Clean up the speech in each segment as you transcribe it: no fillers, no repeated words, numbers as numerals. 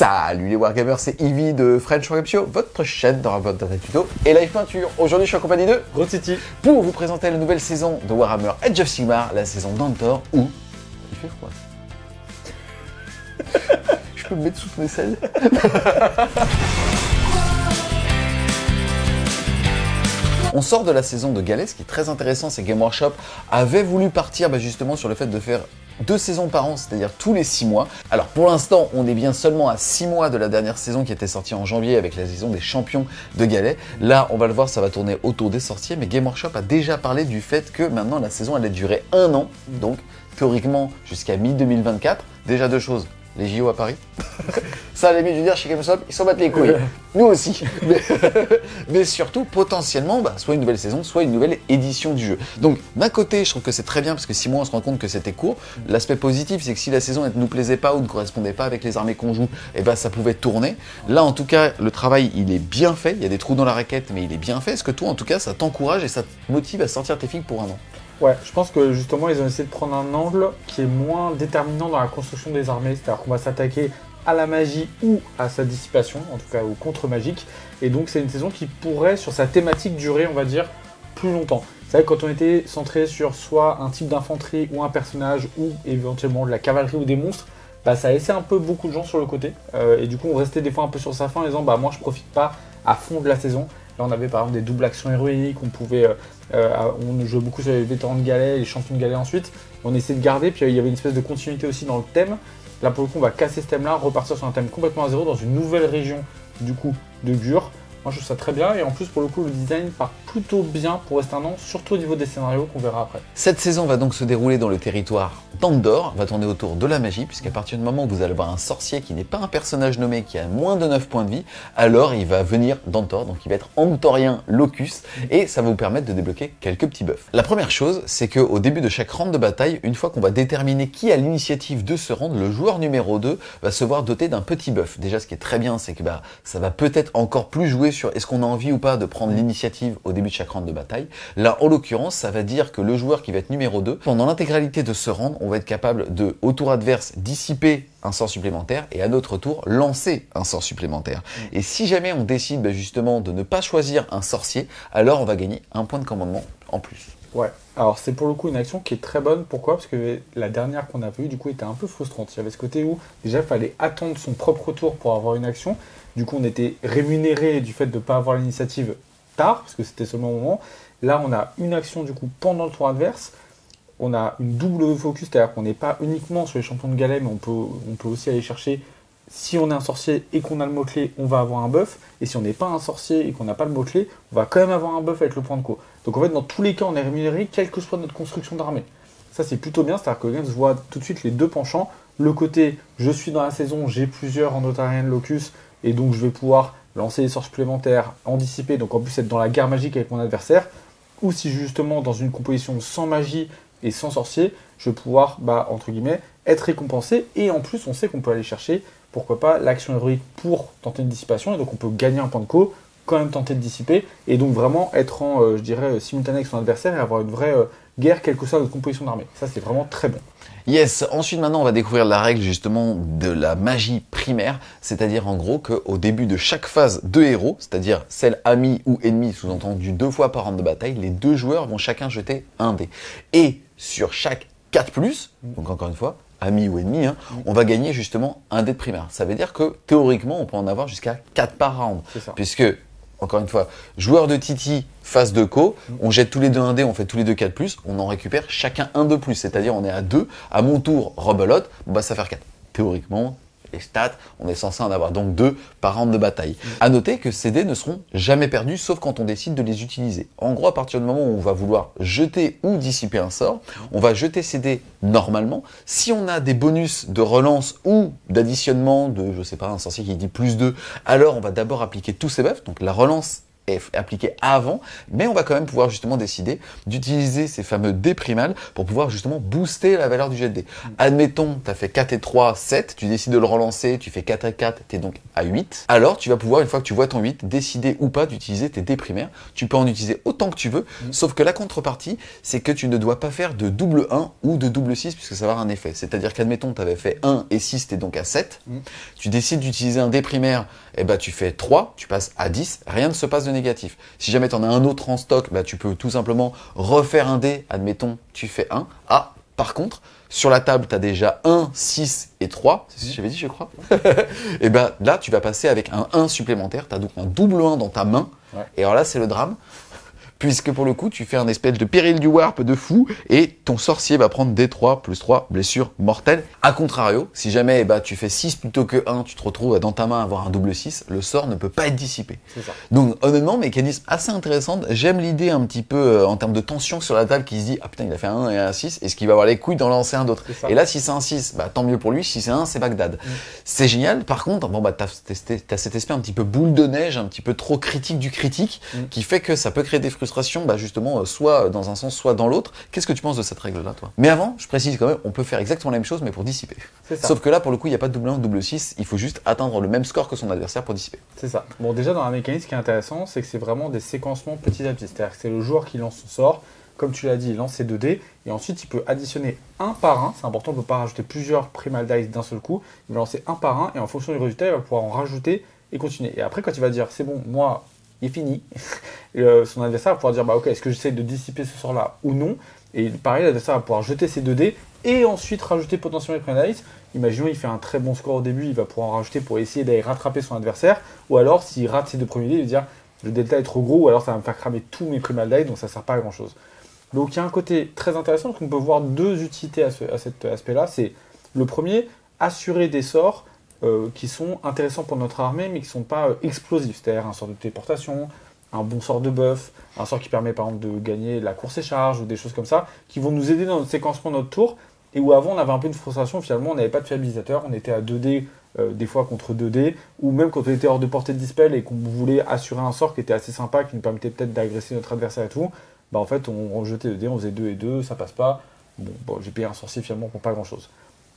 Salut les Wargamers, c'est Ivy de French Web Show, votre chaîne de rapport data tuto et live peinture. Aujourd'hui, je suis en compagnie de Gros Titi pour vous présenter la nouvelle saison de Warhammer Age of Sigmar, la saison d'Antor où il fait froid. Je peux me mettre sous mes selles. On sort de la saison de Galais, ce qui est très intéressant, c'est que Game Workshop avait voulu partir justement sur le fait de faire 2 saisons par an, c'est-à-dire tous les 6 mois. Alors pour l'instant, on est bien seulement à 6 mois de la dernière saison qui était sortie en janvier avec la saison des champions de Galais. Là, on va le voir, ça va tourner autour des sorciers, mais Game Workshop a déjà parlé du fait que maintenant la saison allait durer 1 an, donc théoriquement jusqu'à mi-2024. Déjà 2 choses. Les JO à Paris. Ça, à la limite, je veux dire, chez GameStop, ils s'en battent les couilles. Nous aussi. Mais surtout, potentiellement, soit une nouvelle saison, soit une nouvelle édition du jeu. Donc, d'un côté, je trouve que c'est très bien, parce que 6 mois, on se rend compte que c'était court. L'aspect positif, c'est que si la saison ne nous plaisait pas ou ne correspondait pas avec les armées qu'on joue, ça pouvait tourner. Là, en tout cas, le travail, il est bien fait. Il y a des trous dans la raquette, mais il est bien fait. Est-ce que toi, en tout cas, ça t'encourage et ça te motive à sortir tes figues pour 1 an? Ouais, je pense que justement, ils ont essayé de prendre un angle qui est moins déterminant dans la construction des armées. C'est-à-dire qu'on va s'attaquer à la magie ou à sa dissipation, en tout cas au contre-magique. Et donc, c'est une saison qui pourrait, sur sa thématique, durer, on va dire, plus longtemps. C'est vrai que quand on était centré sur soit un type d'infanterie ou un personnage, ou éventuellement de la cavalerie ou des monstres, ça a laissé un peu beaucoup de gens sur le côté. Et du coup, on restait des fois un peu sur sa faim en disant, moi, je profite pas à fond de la saison. Là, on avait par exemple des doubles actions héroïques, on jouait beaucoup sur les vétérans de Galais, les champions de Galais ensuite. On essayait de garder, puis il y avait une espèce de continuité aussi dans le thème. Là, pour le coup, on va casser ce thème-là, repartir sur un thème complètement à zéro dans une nouvelle région, du coup, de Gur. Moi, je trouve ça très bien, et en plus, pour le coup, le design part plutôt bien pour rester 1 an, surtout au niveau des scénarios qu'on verra après. Cette saison va donc se dérouler dans le territoire d'Andor, va tourner autour de la magie, puisqu'à partir du moment où vous allez avoir un sorcier qui n'est pas un personnage nommé, qui a moins de 9 points de vie, alors il va venir d'Antor, donc il va être Antorien Locus, et ça va vous permettre de débloquer quelques petits buffs. La première chose, c'est qu'au début de chaque round de bataille, une fois qu'on va déterminer qui a l'initiative de ce round, le joueur numéro 2 va se voir doté d'un petit buff. Déjà, ce qui est très bien, c'est que ça va peut-être encore plus jouer sur est-ce qu'on a envie ou pas de prendre l'initiative au début de chaque round de bataille. Là, en l'occurrence, ça va dire que le joueur qui va être numéro 2, pendant l'intégralité de ce round, on va être capable de, au tour adverse, dissiper un sort supplémentaire et à notre tour, lancer un sort supplémentaire. Et si jamais on décide justement de ne pas choisir un sorcier, alors on va gagner 1 point de commandement en plus. Ouais, alors c'est pour le coup une action qui est très bonne. Pourquoi? Parce que la dernière qu'on a vue, du coup, était un peu frustrante. Il y avait ce côté où, déjà, il fallait attendre son propre tour pour avoir une action. Du coup, on était rémunéré du fait de ne pas avoir l'initiative tard, parce que c'était seulement au moment. Là, on a une action, du coup, pendant le tour adverse. On a une double focus, c'est-à-dire qu'on n'est pas uniquement sur les champions de Galais, mais on peut aussi aller chercher, si on est un sorcier et qu'on a le mot-clé, on va avoir un buff. Et si on n'est pas un sorcier et qu'on n'a pas le mot-clé, on va quand même avoir un buff avec le point de co. Donc en fait, dans tous les cas, on est rémunéré, quelle que soit notre construction d'armée. Ça, c'est plutôt bien, c'est-à-dire que le game se voit tout de suite les deux penchants. Le côté, je suis dans la saison, j'ai plusieurs Antorien Locus, et donc je vais pouvoir lancer des sorts supplémentaires, anticiper, donc en plus être dans la guerre magique avec mon adversaire. Ou si justement, dans une composition sans magie et sans sorcier, je vais pouvoir, entre guillemets, être récompensé. Et en plus, on sait qu'on peut aller chercher, pourquoi pas, l'action héroïque pour tenter une dissipation. Et donc, on peut gagner un point de co, quand même tenter de dissiper. Et donc, vraiment être en, simultané avec son adversaire et avoir une vraie guerre, quelle que soit notre composition d'armée. Ça, c'est vraiment très bon. Yes, ensuite maintenant on va découvrir la règle justement de la magie primaire, c'est-à-dire en gros qu'au début de chaque phase de héros, c'est-à-dire celle ami ou ennemi, sous-entendu 2 fois par round de bataille, les 2 joueurs vont chacun jeter un dé. Et sur chaque 4+, donc encore une fois, ami ou ennemi, on va gagner justement un dé de primaire. Ça veut dire que théoriquement on peut en avoir jusqu'à 4 par round, puisque encore une fois, joueur de Titi, phase de co, on jette tous les deux un dé, on fait tous les deux 4+, on en récupère chacun un de plus, c'est-à-dire on est à 2, à mon tour, rebelote, ça va faire 4. Théoriquement, les stats, on est censé en avoir donc 2 par round de bataille. À noter que ces dés ne seront jamais perdus, sauf quand on décide de les utiliser. En gros, à partir du moment où on va vouloir jeter ou dissiper un sort, on va jeter ces dés normalement. Si on a des bonus de relance ou d'additionnement de, je sais pas, un sorcier qui dit +2, alors on va d'abord appliquer tous ces buffs, donc la relance est appliqué avant, mais on va quand même pouvoir justement décider d'utiliser ces fameux dés primals pour pouvoir justement booster la valeur du jet de dés. Admettons, tu as fait 4 et 3, 7, tu décides de le relancer, tu fais 4 et 4, tu es donc à 8. Alors tu vas pouvoir, une fois que tu vois ton 8, décider ou pas d'utiliser tes dés primaires. Tu peux en utiliser autant que tu veux, sauf que la contrepartie, c'est que tu ne dois pas faire de double 1 ou de double 6, puisque ça va avoir un effet. C'est-à-dire qu'admettons, tu avais fait 1 et 6, tu es donc à 7. Tu décides d'utiliser un dé primaire, et tu fais 3, tu passes à 10, rien ne se passe de négatif. Si jamais tu en as un autre en stock, tu peux tout simplement refaire un dé, admettons, tu fais 1. Ah, par contre, sur la table, tu as déjà 1, 6 et 3, c'est ce que j'avais dit, je crois. Et là, tu vas passer avec un 1 supplémentaire, tu as donc un double 1 dans ta main, et alors là, c'est le drame. Puisque pour le coup, tu fais un espèce de péril du warp de fou et ton sorcier va prendre D3 plus 3 blessures mortelles. A contrario, si jamais tu fais 6 plutôt que 1, tu te retrouves dans ta main à avoir un double 6, le sort ne peut pas être dissipé. C'est ça. Donc honnêtement, mécanisme assez intéressant. J'aime l'idée un petit peu en termes de tension sur la table qui se dit « Ah putain, il a fait un 1 et un 6, est-ce qu'il va avoir les couilles d'en lancer un d'autre ?» Et là, si c'est un 6, tant mieux pour lui. Si c'est un, c'est Bagdad. C'est génial. Par contre, t'as cet aspect un petit peu boule de neige, un petit peu trop critique du critique, qui fait que ça peut créer des frustrations, justement, soit dans un sens, soit dans l'autre. Qu'est-ce que tu penses de cette règle-là, toi? Mais avant, je précise quand même, on peut faire exactement la même chose, mais pour dissiper. Sauf que là, pour le coup, il n'y a pas de double 1 ou double 6, il faut juste atteindre le même score que son adversaire pour dissiper. C'est ça. Bon, déjà, dans un mécanisme qui est intéressant, c'est que c'est vraiment des séquencements petit à petit. C'est-à-dire que c'est le joueur qui lance son sort, comme tu l'as dit, il lance ses 2 dés, et ensuite, il peut additionner un par un. C'est important, on ne peut pas rajouter plusieurs primal dice d'un seul coup. Il va lancer un par un, et en fonction du résultat, il va pouvoir en rajouter et continuer. Et après, quand il va dire, c'est bon, moi, il est fini, son adversaire va pouvoir dire ok, est-ce que j'essaie de dissiper ce sort-là ou non. Et pareil, l'adversaire va pouvoir jeter ses 2 dés et ensuite rajouter potentiellement les primal dice. Imaginons il fait un très bon score au début, il va pouvoir en rajouter pour essayer d'aller rattraper son adversaire. Ou alors, s'il rate ses 2 premiers dés, il va dire le delta est trop gros, ou alors ça va me faire cramer tous mes primal dice, donc ça ne sert pas à grand-chose. Donc il y a un côté très intéressant, donc on peut voir 2 utilités à cet aspect-là. C'est le premier, assurer des sorts qui sont intéressants pour notre armée, mais qui ne sont pas explosifs. C'est-à-dire un sort de téléportation, un bon sort de buff, un sort qui permet par exemple de gagner la course et charge, ou des choses comme ça, qui vont nous aider dans notre séquencement de notre tour, et où avant on avait un peu une frustration, finalement on n'avait pas de fiabilisateur, on était à 2D, des fois contre 2D, ou même quand on était hors de portée de dispel et qu'on voulait assurer un sort qui était assez sympa, qui nous permettait peut-être d'agresser notre adversaire et tout, en fait on rejetait 2D, on faisait 2 et 2, ça passe pas, bon j'ai payé un sorcier finalement pour pas grand-chose.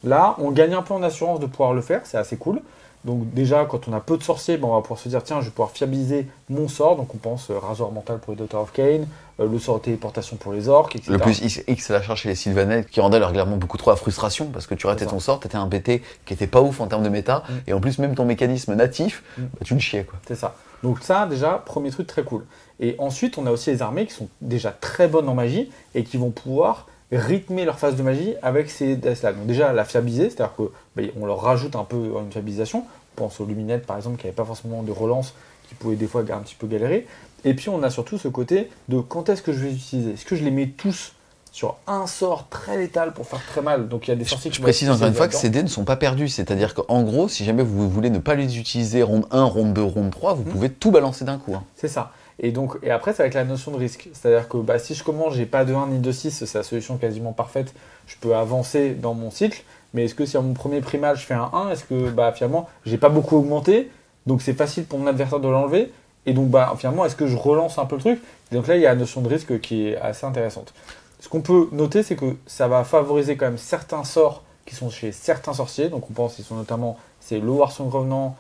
Là, on gagne un peu en assurance de pouvoir le faire, c'est assez cool. Donc déjà, quand on a peu de sorciers, on va pouvoir se dire, tiens, je vais pouvoir fiabiliser mon sort. Donc on pense rasoir mental pour les Daughter of Cain, le sort de téléportation pour les orques, etc. Le plus X la charge chez les Sylvanettes qui rendait leur clairement beaucoup trop à frustration, parce que tu ratais ton sort, t'étais un BT qui était pas ouf en termes de méta, et en plus même ton mécanisme natif, tu le chiais quoi. C'est ça. Donc ça, déjà, premier truc très cool. Et ensuite, on a aussi les armées qui sont déjà très bonnes en magie, et qui vont pouvoir rythmer leur phase de magie avec ces dice-là. Donc déjà, la fiabiliser, c'est-à-dire qu'on leur rajoute un peu une fiabilisation. On pense aux luminettes, par exemple, qui n'avaient pas forcément de relance, qui pouvaient des fois un petit peu galérer. Et puis, on a surtout ce côté de quand est-ce que je vais les utiliser. Est-ce que je les mets tous sur un sort très létal pour faire très mal? Donc, il y a des sorties qui... Je précise encore une fois que ces dés ne sont pas perdus. C'est-à-dire qu'en gros, si jamais vous voulez ne pas les utiliser ronde 1, ronde 2, ronde 3, vous pouvez tout balancer d'un coup. C'est ça. Et après, c'est avec la notion de risque. C'est-à-dire que si je commence, j'ai pas de 1 ni de 6, c'est la solution quasiment parfaite. Je peux avancer dans mon cycle. Mais est-ce que si à mon premier primal, je fais un 1, est-ce que finalement, j'ai pas beaucoup augmenté, donc c'est facile pour mon adversaire de l'enlever. Et donc finalement, est-ce que je relance un peu le truc? Et donc là, il y a la notion de risque qui est assez intéressante. Ce qu'on peut noter, c'est que ça va favoriser quand même certains sorts qui sont chez certains sorciers. Donc on pense qu'ils sont notamment, c'est le Warsong Revenant,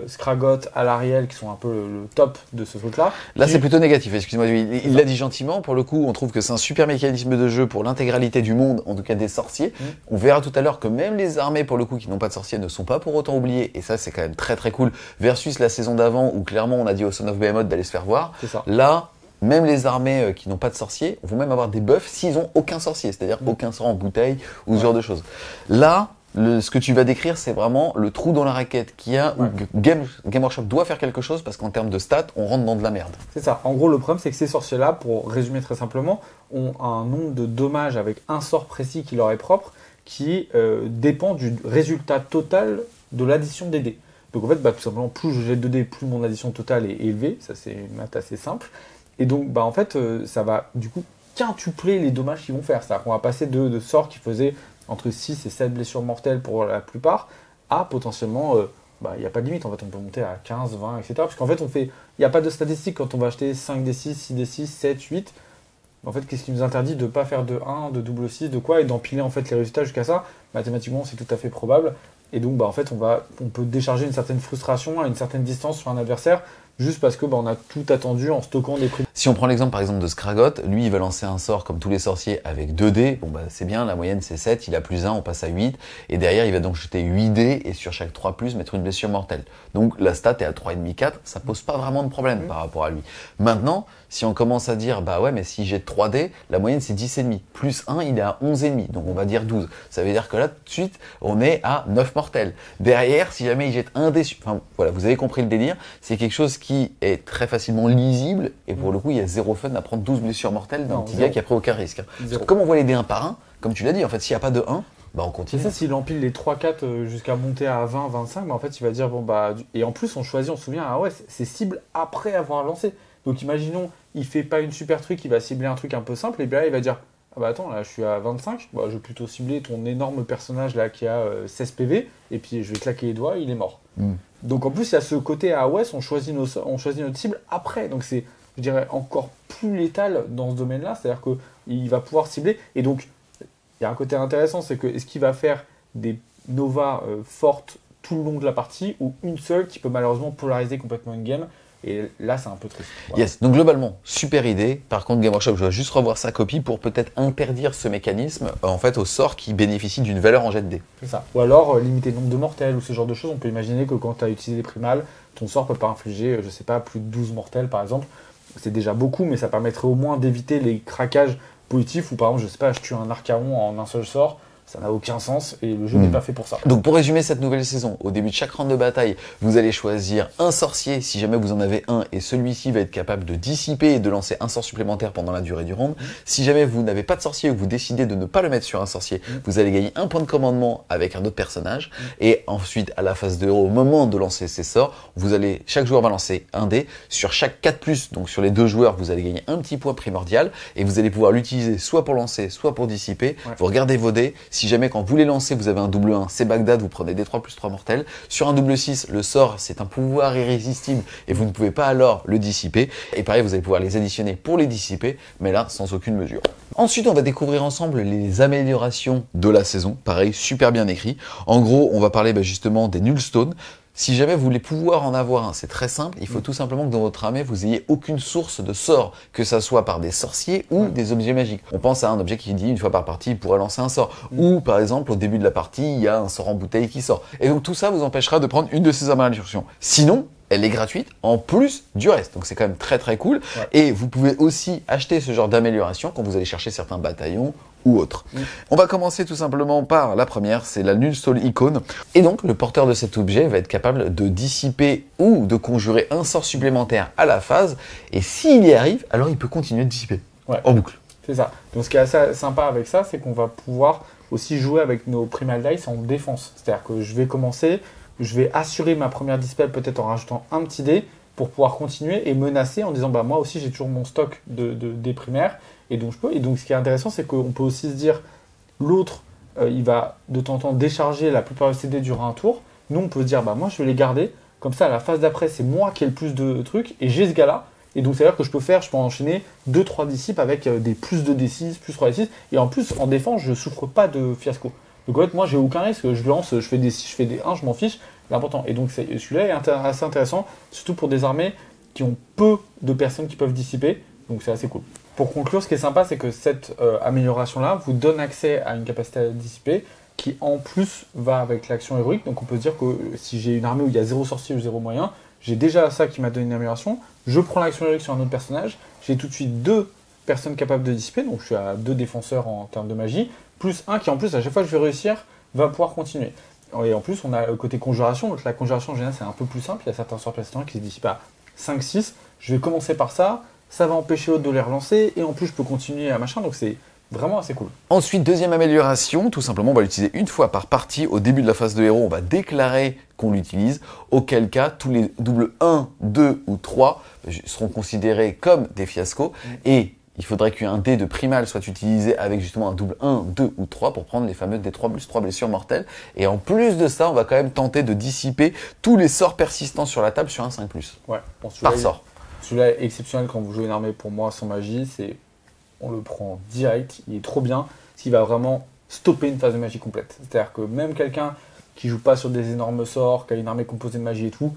Skragot, Alariel qui sont un peu le top de ce truc-là. Là, c'est plutôt négatif, excuse-moi. Il l'a dit gentiment. Pour le coup, on trouve que c'est un super mécanisme de jeu pour l'intégralité du monde, en tout cas des sorciers. On verra tout à l'heure que même les armées, pour le coup, qui n'ont pas de sorciers, ne sont pas pour autant oubliées. Et ça, c'est quand même très très cool. Versus la saison d'avant, où clairement, on a dit au Son of Behemoth d'aller se faire voir. Là, même les armées qui n'ont pas de sorciers vont même avoir des buffs s'ils n'ont aucun sorcier, c'est-à-dire aucun sort en bouteille ou ce genre de choses. Là, ce que tu vas décrire, c'est vraiment le trou dans la raquette qu'il y a où Game Workshop doit faire quelque chose parce qu'en termes de stats, on rentre dans de la merde. C'est ça. En gros, le problème, c'est que ces sorciers-là, pour résumer très simplement, ont un nombre de dommages avec un sort précis qui leur est propre qui dépend du résultat total de l'addition des dés. Donc en fait, tout simplement, plus je jette de dés, plus mon addition totale est élevée. Ça, c'est une maths assez simple. Et donc, en fait, ça va du coup quintupler les dommages qu'ils vont faire. C'est-à-dire qu'on va passer de sorts qui faisaient entre 6 et 7 blessures mortelles pour la plupart, à potentiellement il n'y a pas de limite. En fait, on peut monter à 15, 20, etc. Parce qu'en fait, il n'y a pas de statistique quand on va acheter 5D6, 6D6, 7, 8. En fait, qu'est-ce qui nous interdit de ne pas faire de 1, de double 6, de quoi, et d'empiler en fait les résultats jusqu'à ça? Mathématiquement, c'est tout à fait probable. Et donc, en fait, on peut décharger une certaine frustration à une certaine distance sur un adversaire, juste parce que on a tout attendu en stockant des prix. Si on prend l'exemple par exemple de Skragot, lui il va lancer un sort comme tous les sorciers avec 2 dés, c'est bien, la moyenne c'est 7, il a plus 1, on passe à 8, et derrière il va donc jeter 8 dés et sur chaque 3+, mettre une blessure mortelle. Donc la stat est à 3,5, 4, ça pose pas vraiment de problème par rapport à lui. Maintenant, si on commence à dire, mais si j'ai 3 dés, la moyenne c'est 10,5, plus 1 il est à 11,5, donc on va dire 12. Ça veut dire que là tout de suite on est à 9 mortels. Derrière, si jamais il jette un dé, vous avez compris le délire, c'est quelque chose qui est très facilement lisible, et pour le coup il y a zéro fun à prendre 12 blessures mortelles d'un petit gars qui a pris aucun risque. Comme on voit les dés un par un, comme tu l'as dit, en fait s'il n'y a pas de 1, on continue. C'est ça, s'il empile les 3-4 jusqu'à monter à 20, 25, en fait il va dire et en plus on se souvient, c'est cible après avoir lancé. Donc imaginons, il fait pas une super truc, il va cibler un truc un peu simple, et bien là il va dire attends, là je suis à 25, je vais plutôt cibler ton énorme personnage là qui a 16 PV, et puis je vais claquer les doigts, il est mort. Donc en plus il y a ce côté on choisit notre cible après, donc c'est, je dirais, encore plus létal dans ce domaine-là, c'est-à-dire qu'il va pouvoir cibler, et donc il y a un côté intéressant, c'est que est-ce qu'il va faire des Nova fortes tout le long de la partie, ou une seule qui peut malheureusement polariser complètement une game. Et là, c'est un peu triste. Voilà. Yes, donc globalement, super idée. Par contre, Game Workshop, je dois juste revoir sa copie pour peut-être interdire ce mécanisme en fait aux sorts qui bénéficient d'une valeur en jet de dés. C'est ça. Ou alors limiter le nombre de mortels ou ce genre de choses. On peut imaginer que quand tu as utilisé des primales, ton sort peut pas infliger, je sais pas, plus de 12 mortels par exemple. C'est déjà beaucoup, mais ça permettrait au moins d'éviter les craquages positifs où par exemple, je sais pas, je tue un Archaon en un seul sort. Ça n'a aucun sens et le jeu n'est pas fait pour ça. Donc pour résumer cette nouvelle saison, au début de chaque round de bataille, vous allez choisir un sorcier si jamais vous en avez un, et celui-ci va être capable de dissiper et de lancer un sort supplémentaire pendant la durée du round. Si jamais vous n'avez pas de sorcier ou vous décidez de ne pas le mettre sur un sorcier, vous allez gagner un point de commandement avec un autre personnage. Et ensuite, à la phase de héros, au moment de lancer ces sorts, chaque joueur va lancer un dé. Sur chaque 4+, donc sur les 2 joueurs, vous allez gagner un petit point primordial et vous allez pouvoir l'utiliser soit pour lancer, soit pour dissiper. Vous regardez vos dés. Si jamais quand vous les lancez, vous avez un double 1, c'est Bagdad, vous prenez des 3+3 mortels. Sur un double 6, le sort, c'est un pouvoir irrésistible et vous ne pouvez pas alors le dissiper. Et pareil, vous allez pouvoir les additionner pour les dissiper, mais là, sans aucune mesure. Ensuite, on va découvrir ensemble les améliorations de la saison. Pareil, super bien écrit. En gros, on va parler justement des Nullstones. Si jamais vous voulez pouvoir en avoir un, c'est très simple, il faut tout simplement que dans votre armée, vous ayez aucune source de sort, que ça soit par des sorciers ou des objets magiques. On pense à un objet qui dit une fois par partie, il pourrait lancer un sort. Ou par exemple, au début de la partie, il y a un sort en bouteille qui sort. Et donc tout ça vous empêchera de prendre une de ces améliorations. Sinon, elle est gratuite en plus du reste. Donc c'est quand même très très cool. Ouais. Et vous pouvez aussi acheter ce genre d'amélioration quand vous allez chercher certains bataillons ou autres. On va commencer tout simplement par la première, c'est la Nullstone Icône. Et donc le porteur de cet objet va être capable de dissiper ou de conjurer un sort supplémentaire à la phase. Et s'il y arrive, alors il peut continuer de dissiper en boucle. C'est ça. Donc ce qui est assez sympa avec ça, c'est qu'on va pouvoir aussi jouer avec nos Primal Dice en défense. C'est-à-dire que je vais commencer, je vais assurer ma première dispel peut-être en rajoutant un petit dé pour pouvoir continuer et menacer en disant moi aussi j'ai toujours mon stock des primaires et donc je peux. Et donc ce qui est intéressant, c'est qu'on peut aussi se dire l'autre il va de temps en temps décharger la plupart de ses dés durant un tour. Nous on peut se dire moi je vais les garder, comme ça à la phase d'après c'est moi qui ai le plus de trucs et j'ai ce gars-là. Et donc c'est à dire que je peux enchaîner 2-3 dissipes avec des plus de D6, plus 3 D6 et en plus en défense je souffre pas de fiasco. Donc en fait, moi, j'ai aucun risque. Je lance, je fais des 6, je fais des 1, je m'en fiche. C'est important. Et donc, celui-là est assez intéressant, surtout pour des armées qui ont peu de personnes qui peuvent dissiper. Donc, c'est assez cool. Pour conclure, ce qui est sympa, c'est que cette amélioration-là vous donne accès à une capacité à dissiper qui, en plus, va avec l'action héroïque. Donc, on peut se dire que si j'ai une armée où il y a 0 sorcier ou 0 moyen, j'ai déjà ça qui m'a donné une amélioration. Je prends l'action héroïque sur un autre personnage. J'ai tout de suite 2 personnes capables de dissiper. Donc, je suis à 2 défenseurs en termes de magie. Plus un qui, en plus, à chaque fois que je vais réussir, va pouvoir continuer. Et en plus, on a le côté conjuration. Donc la conjuration, en général, c'est un peu plus simple. Il y a certains sorts précédents qui se dissipent à 5-6. Je vais commencer par ça. Ça va empêcher l'autre de les relancer. Et en plus, je peux continuer à machin. Donc c'est vraiment assez cool. Ensuite, deuxième amélioration, tout simplement, on va l'utiliser une fois par partie. Au début de la phase de héros, on va déclarer qu'on l'utilise. Auquel cas, tous les doubles 1, 2 ou 3 seront considérés comme des fiascos. Et il faudrait qu'un dé de primal soit utilisé avec justement un double 1, 2 ou 3 pour prendre les fameux D3 plus 3 blessures mortelles. Et en plus de ça, on va quand même tenter de dissiper tous les sorts persistants sur la table sur un 5+. Ouais, bon, par sort. Celui-là est exceptionnel quand vous jouez une armée pour moi sans magie, on le prend direct, il est trop bien, parce qu'il va vraiment stopper une phase de magie complète. C'est-à-dire que même quelqu'un qui joue pas sur des énormes sorts, qui a une armée composée de magie et tout,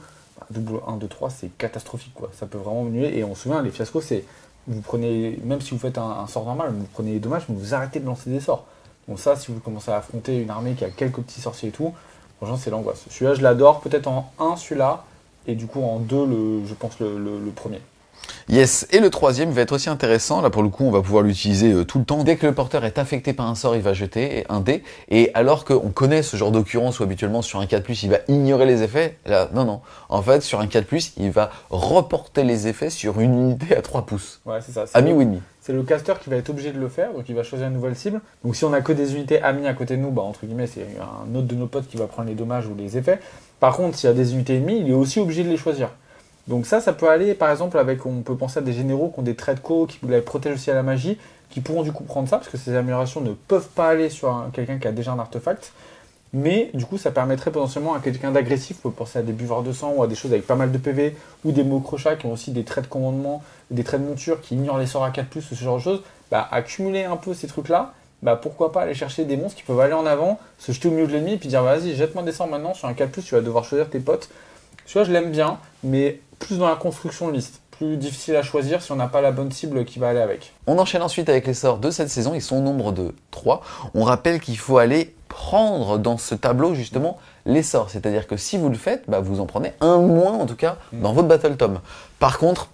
double 1, 2, 3, c'est catastrophique, quoi. Ça peut vraiment nuer. Et on se souvient, les fiascos, c'est vous prenez, même si vous faites un sort normal, vous prenez des dommages, mais vous arrêtez de lancer des sorts. Donc ça, si vous commencez à affronter une armée qui a quelques petits sorciers et tout, franchement, c'est l'angoisse. Celui-là, je l'adore, peut-être en 1, celui-là, et du coup en 2, je pense le premier. Yes, et le troisième va être aussi intéressant, là pour le coup on va pouvoir l'utiliser tout le temps. Dès que le porteur est affecté par un sort, il va jeter un dé, et alors qu'on connaît ce genre d'occurrence où habituellement sur un 4+, il va ignorer les effets, là non, en fait sur un 4+, il va reporter les effets sur une unité à 3 pouces. Ouais, c'est ça. Ami ou ennemi. C'est le caster qui va être obligé de le faire, donc il va choisir une nouvelle cible. Donc si on a que des unités amies à côté de nous, entre guillemets, c'est un autre de nos potes qui va prendre les dommages ou les effets. Par contre, s'il y a des unités ennemies, il est aussi obligé de les choisir. Donc ça peut aller, par exemple, on peut penser à des généraux qui ont des traits de co, qui les protègent aussi à la magie, qui pourront du coup prendre ça, parce que ces améliorations ne peuvent pas aller sur quelqu'un qui a déjà un artefact. Mais du coup, ça permettrait potentiellement à quelqu'un d'agressif, on peut penser à des buveurs de sang ou à des choses avec pas mal de PV, ou des Mokrocha qui ont aussi des traits de commandement, des traits de monture qui ignorent les sorts à 4+, ou ce genre de choses. Accumuler un peu ces trucs-là, pourquoi pas aller chercher des monstres qui peuvent aller en avant, se jeter au milieu de l'ennemi et puis dire vas-y, jette-moi des sorts maintenant, sur un 4+, tu vas devoir choisir tes potes. Celui-là, je l'aime bien, mais plus dans la construction de liste. Plus difficile à choisir si on n'a pas la bonne cible qui va aller avec. On enchaîne ensuite avec les sorts de cette saison, ils sont au nombre de 3. On rappelle qu'il faut aller prendre dans ce tableau justement les sorts. C'est-à-dire que si vous le faites, vous en prenez un moins en tout cas dans votre Battle Tome. Par contre,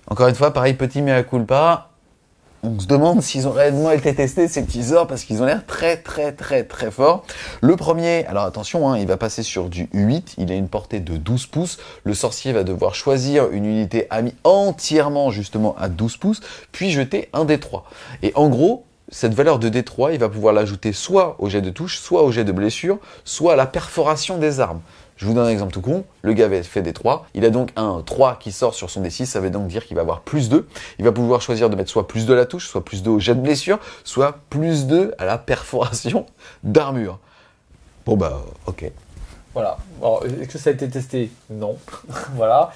encore une fois, pareil, petit mea culpa, on se demande s'ils ont réellement été testés ces petits sorts parce qu'ils ont l'air très forts. Le premier, alors attention, il va passer sur du 8, il a une portée de 12 pouces. Le sorcier va devoir choisir une unité amie entièrement justement à 12 pouces, puis jeter un D3. Et en gros, cette valeur de D3, il va pouvoir l'ajouter soit au jet de touche, soit au jet de blessure, soit à la perforation des armes. Je vous donne un exemple tout con, le gars avait fait des 3, il a donc un 3 qui sort sur son D6, ça veut donc dire qu'il va avoir plus 2. Il va pouvoir choisir de mettre soit plus 2 à la touche, soit plus 2 au jet de blessure, soit plus 2 à la perforation d'armure. Bon ok. Voilà. Alors, est-ce que ça a été testé? Non. Voilà.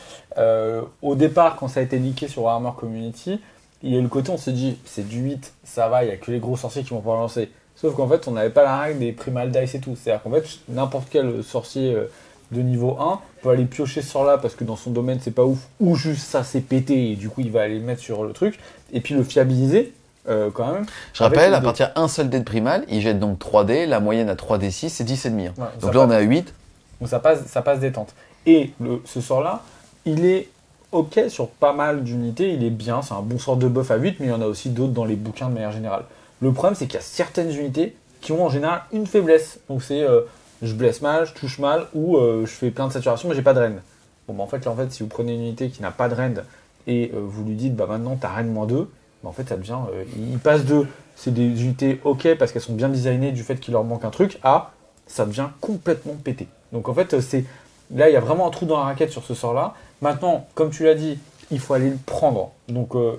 Au départ, quand ça a été leaké sur Warhammer Community, il y a eu le côté, on s'est dit, c'est du 8, ça va, il n'y a que les gros sorciers qui vont pouvoir lancer. Sauf qu'en fait, on n'avait pas la règle des primal dice et tout. C'est-à-dire qu'en fait, n'importe quel sorcier de niveau 1 peut aller piocher ce sort-là parce que dans son domaine, c'est pas ouf, ou juste ça s'est pété et du coup, il va aller le mettre sur le truc, et puis le fiabiliser quand même. Je rappelle, à partir d'un seul dé de primal, il jette donc 3 dés, la moyenne à 3d6, c'est 10,5. Ouais, donc là, on est à 8. Donc ça passe détente. Et ce sort-là, il est ok sur pas mal d'unités, il est bien, c'est un bon sort de buff à 8, mais il y en a aussi d'autres dans les bouquins de manière générale. Le problème, c'est qu'il y a certaines unités qui ont en général une faiblesse. Donc c'est je blesse mal, je touche mal, ou je fais plein de saturation, mais j'ai pas de rend. Bon, en fait, si vous prenez une unité qui n'a pas de rend et vous lui dites maintenant t'as rend -2, en fait ça devient. Il passe de c'est des unités ok parce qu'elles sont bien designées du fait qu'il leur manque un truc à ça devient complètement pété. Donc en fait, là il y a vraiment un trou dans la raquette sur ce sort-là. Maintenant, comme tu l'as dit, il faut aller le prendre. Donc on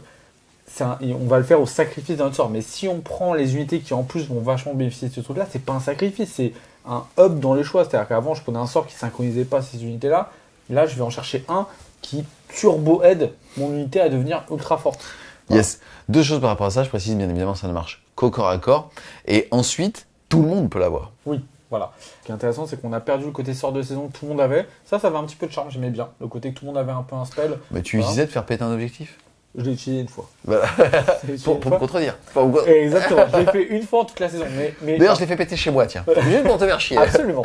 va le faire au sacrifice d'un autre sort. Mais si on prend les unités qui en plus vont vachement bénéficier de ce truc-là, c'est pas un sacrifice, c'est un up dans les choix. C'est-à-dire qu'avant, je prenais un sort qui synchronisait pas ces unités-là. Là, je vais en chercher un qui turbo aide mon unité à devenir ultra forte. Voilà. Yes. Deux choses par rapport à ça, je précise bien évidemment, ça ne marche qu'au corps à corps. Et ensuite, tout le monde peut l'avoir. Oui. Voilà. Ce qui est intéressant, c'est qu'on a perdu le côté sort de saison que tout le monde avait. Ça avait un petit peu de charme, j'aimais bien. Le côté que tout le monde avait un peu un spell. Mais tu utilisais de faire péter un objectif? Je l'ai utilisé une fois. Voilà. Pour me contredire. Exactement, je l'ai fait une fois en toute la saison. D'ailleurs, je l'ai fait péter chez moi, tiens. Juste pour te faire chier. Absolument.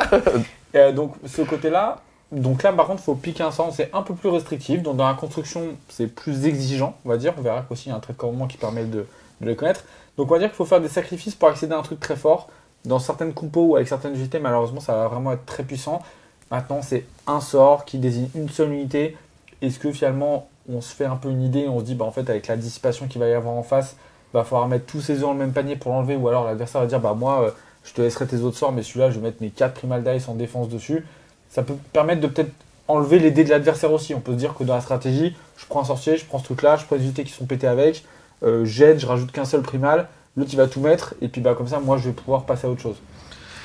Donc, ce côté-là, par contre, il faut piquer un sort, c'est un peu plus restrictif. Donc, dans la construction, c'est plus exigeant, on va dire. On verra qu'aussi, il y a un trait de commandement qui permet de le connaître. Donc, on va dire qu'il faut faire des sacrifices pour accéder à un truc très fort. Dans certaines compos ou avec certaines unités, malheureusement, ça va vraiment être très puissant. Maintenant, c'est un sort qui désigne une seule unité. Est-ce que finalement, on se fait un peu une idée, on se dit, en fait, avec la dissipation qu'il va y avoir en face, il va falloir mettre tous ses œufs dans le même panier pour l'enlever, ou alors l'adversaire va dire, moi, je te laisserai tes autres sorts, mais celui-là, je vais mettre mes 4 primal dice en défense dessus. Ça peut permettre de peut-être enlever les dés de l'adversaire aussi. On peut se dire que dans la stratégie, je prends un sorcier, je prends ce truc-là, je prends des unités qui sont pétées avec. j'aide, je rajoute qu'un seul primal, l'autre il va tout mettre, et puis comme ça, moi je vais pouvoir passer à autre chose.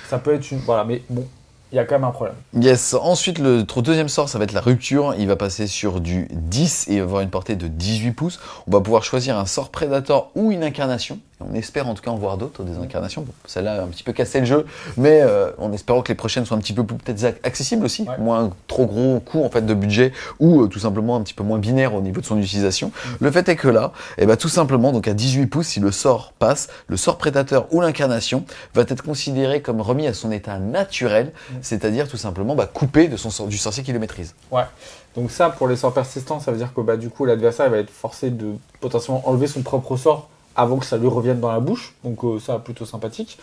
Ça peut être une... Voilà, mais bon, il y a quand même un problème. Yes, ensuite le deuxième sort, ça va être la rupture. Il va passer sur du 10 et il va avoir une portée de 18 pouces. On va pouvoir choisir un sort Predator ou une incarnation. On espère en tout cas en voir d'autres, des incarnations. Bon, celle-là a un petit peu cassé le jeu, mais en espérant que les prochaines soient un petit peu plus peut-être accessibles aussi, moins trop gros coût en fait de budget ou tout simplement un petit peu moins binaire au niveau de son utilisation. Le fait est que là, tout simplement, donc à 18 pouces, si le sort passe, le sort Prédateur ou l'incarnation va être considéré comme remis à son état naturel, c'est-à-dire tout simplement coupé de du sorcier qui le maîtrise. Ouais. Donc ça, pour les sorts persistants, ça veut dire que du coup l'adversaire va être forcé de potentiellement enlever son propre sort avant que ça lui revienne dans la bouche, donc ça plutôt sympathique.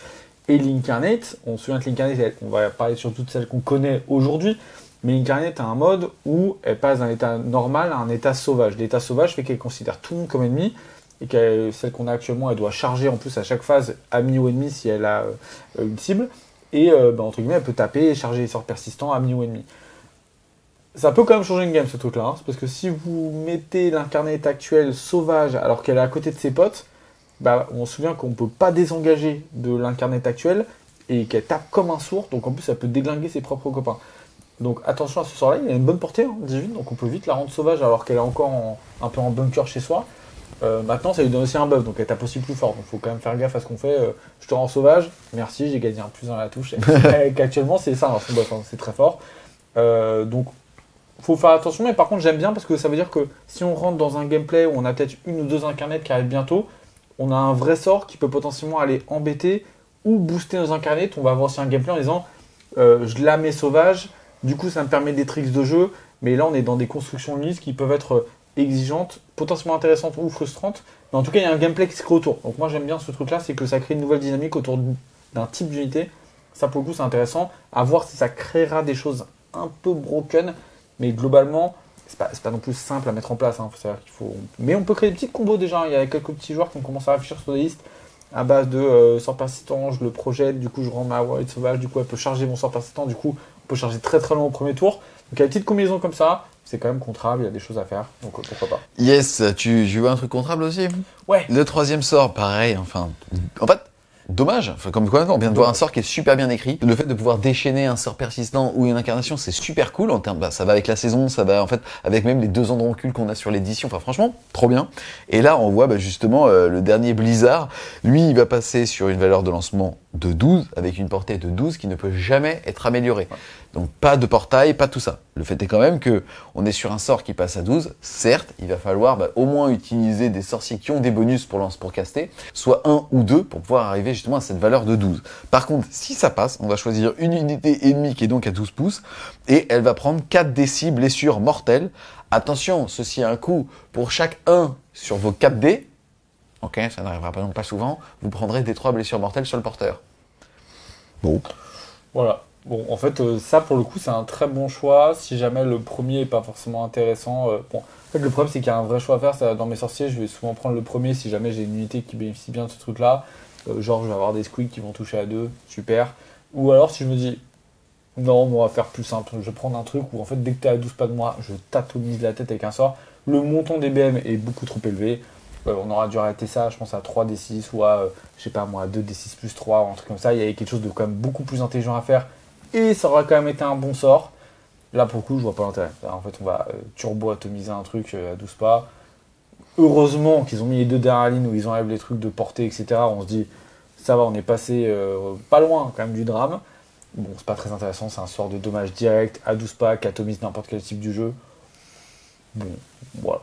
Et l'Incarnate, on se souvient que l'Incarnate, on va parler sur toutes celles qu'on connaît aujourd'hui, mais l'Incarnate a un mode où elle passe d'un état normal à un état sauvage. L'état sauvage fait qu'elle considère tout le monde comme ennemi, et que celle qu'on a actuellement, elle doit charger en plus à chaque phase ami ou ennemi si elle a une cible, et entre guillemets, elle peut taper et charger les sorts persistants ami ou ennemi. Ça peut quand même changer une game ce truc-là, hein, parce que si vous mettez l'Incarnate actuelle sauvage alors qu'elle est à côté de ses potes, on se souvient qu'on ne peut pas désengager de l'incarnate actuelle et qu'elle tape comme un sourd, donc en plus ça peut déglinguer ses propres copains. Donc attention à ce sort-là, il a une bonne portée, 18, donc on peut vite la rendre sauvage alors qu'elle est encore un peu en bunker chez soi. Maintenant ça lui donne aussi un buff, donc elle tape aussi plus fort, donc il faut quand même faire gaffe à ce qu'on fait. Je te rends sauvage, merci, j'ai gagné un plus dans la touche. Actuellement c'est ça, son buff, c'est très fort. Donc faut faire attention, mais par contre j'aime bien parce que ça veut dire que si on rentre dans un gameplay où on a peut-être une ou deux incarnates qui arrivent bientôt, on a un vrai sort qui peut potentiellement aller embêter ou booster nos incarnates. On va avoir aussi un gameplay en disant je la mets sauvage, du coup ça me permet des tricks de jeu, mais là on est dans des constructions de liste qui peuvent être exigeantes, potentiellement intéressantes ou frustrantes, mais en tout cas il y a un gameplay qui se crée autour. Donc moi j'aime bien ce truc là, c'est que ça crée une nouvelle dynamique autour d'un type d'unité. Ça pour le coup c'est intéressant, à voir si ça créera des choses un peu broken, mais globalement c'est pas non plus simple à mettre en place, hein. Mais on peut créer des petits combos déjà. Il y a quelques petits joueurs qui ont commencé à réfléchir sur des listes à base de sort persistant, je le projette, du coup je rends ma warrior sauvage, du coup elle peut charger mon sort persistant, du coup on peut charger très très loin au premier tour. Donc il y a des petites combinaisons comme ça, c'est quand même contrable, il y a des choses à faire, donc pourquoi pas. Yes, tu veux un truc contrable aussi? Ouais. Le troisième sort, pareil, en fait, dommage, comme quoi on vient de voir un sort qui est super bien écrit. Le fait de pouvoir déchaîner un sort persistant ou une incarnation, c'est super cool en termes, ça va avec la saison, ça va en fait avec même les 2 ans de recul qu'on a sur l'édition. Enfin franchement, trop bien. Et là on voit justement le dernier Blizzard, lui il va passer sur une valeur de lancement de 12 avec une portée de 12 qui ne peut jamais être améliorée. Ouais. Donc pas de portail, pas tout ça. Le fait est quand même que on est sur un sort qui passe à 12. Certes, il va falloir au moins utiliser des sorciers qui ont des bonus pour caster, soit 1 ou 2 pour pouvoir arriver justement à cette valeur de 12. Par contre, si ça passe, on va choisir une unité ennemie qui est donc à 12 pouces et elle va prendre 4 D6 blessures mortelles. Attention, ceci a un coût pour chaque 1 sur vos 4 dés. Ok, ça n'arrivera pas souvent. Vous prendrez des 3 blessures mortelles sur le porteur. Bon. Voilà. Bon, en fait, ça pour le coup, c'est un très bon choix. Si jamais le premier est pas forcément intéressant, en fait, le problème c'est qu'il y a un vrai choix à faire. Ça, dans mes sorciers, je vais souvent prendre le premier si jamais j'ai une unité qui bénéficie bien de ce truc-là. Genre, je vais avoir des squigs qui vont toucher à 2, super. Ou alors, si je me dis, non, on va faire plus simple. Je vais prendre un truc où en fait, dès que tu es à 12 pas de moi, je t'atomise la tête avec un sort. Le montant des BM est beaucoup trop élevé. On aura dû arrêter ça, je pense, à 3d6 ou à, je sais pas moi, 2d6 plus 3 ou un truc comme ça. Il y avait quelque chose de quand même beaucoup plus intelligent à faire. Et ça aura quand même été un bon sort. Là, pour le coup, je vois pas l'intérêt. En fait, on va turbo-atomiser un truc à 12 pas. Heureusement qu'ils ont mis les 2 dernières lignes où ils enlèvent les trucs de portée, etc. On se dit, ça va, on est passé pas loin quand même du drame. Bon, c'est pas très intéressant, c'est un sort de dommage direct à 12 pas qui atomise n'importe quel type du jeu. Bon, voilà.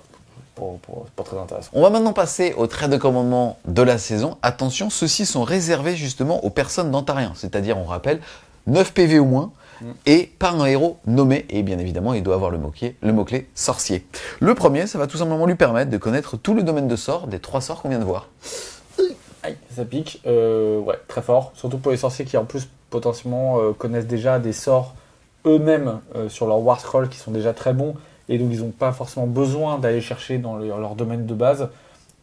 Pas très intéressant. On va maintenant passer aux traits de commandement de la saison. Attention, ceux-ci sont réservés justement aux personnes d'Antariens. C'est-à-dire, on rappelle, 9 PV ou moins, et pas un héros nommé, et bien évidemment il doit avoir le mot-clé sorcier. Le premier, ça va tout simplement lui permettre de connaître tout le domaine de sort des 3 sorts qu'on vient de voir. Aïe, ça pique, ouais, très fort, surtout pour les sorciers qui en plus potentiellement connaissent déjà des sorts eux-mêmes sur leur War Scroll qui sont déjà très bons, et donc ils n'ont pas forcément besoin d'aller chercher dans leur domaine de base.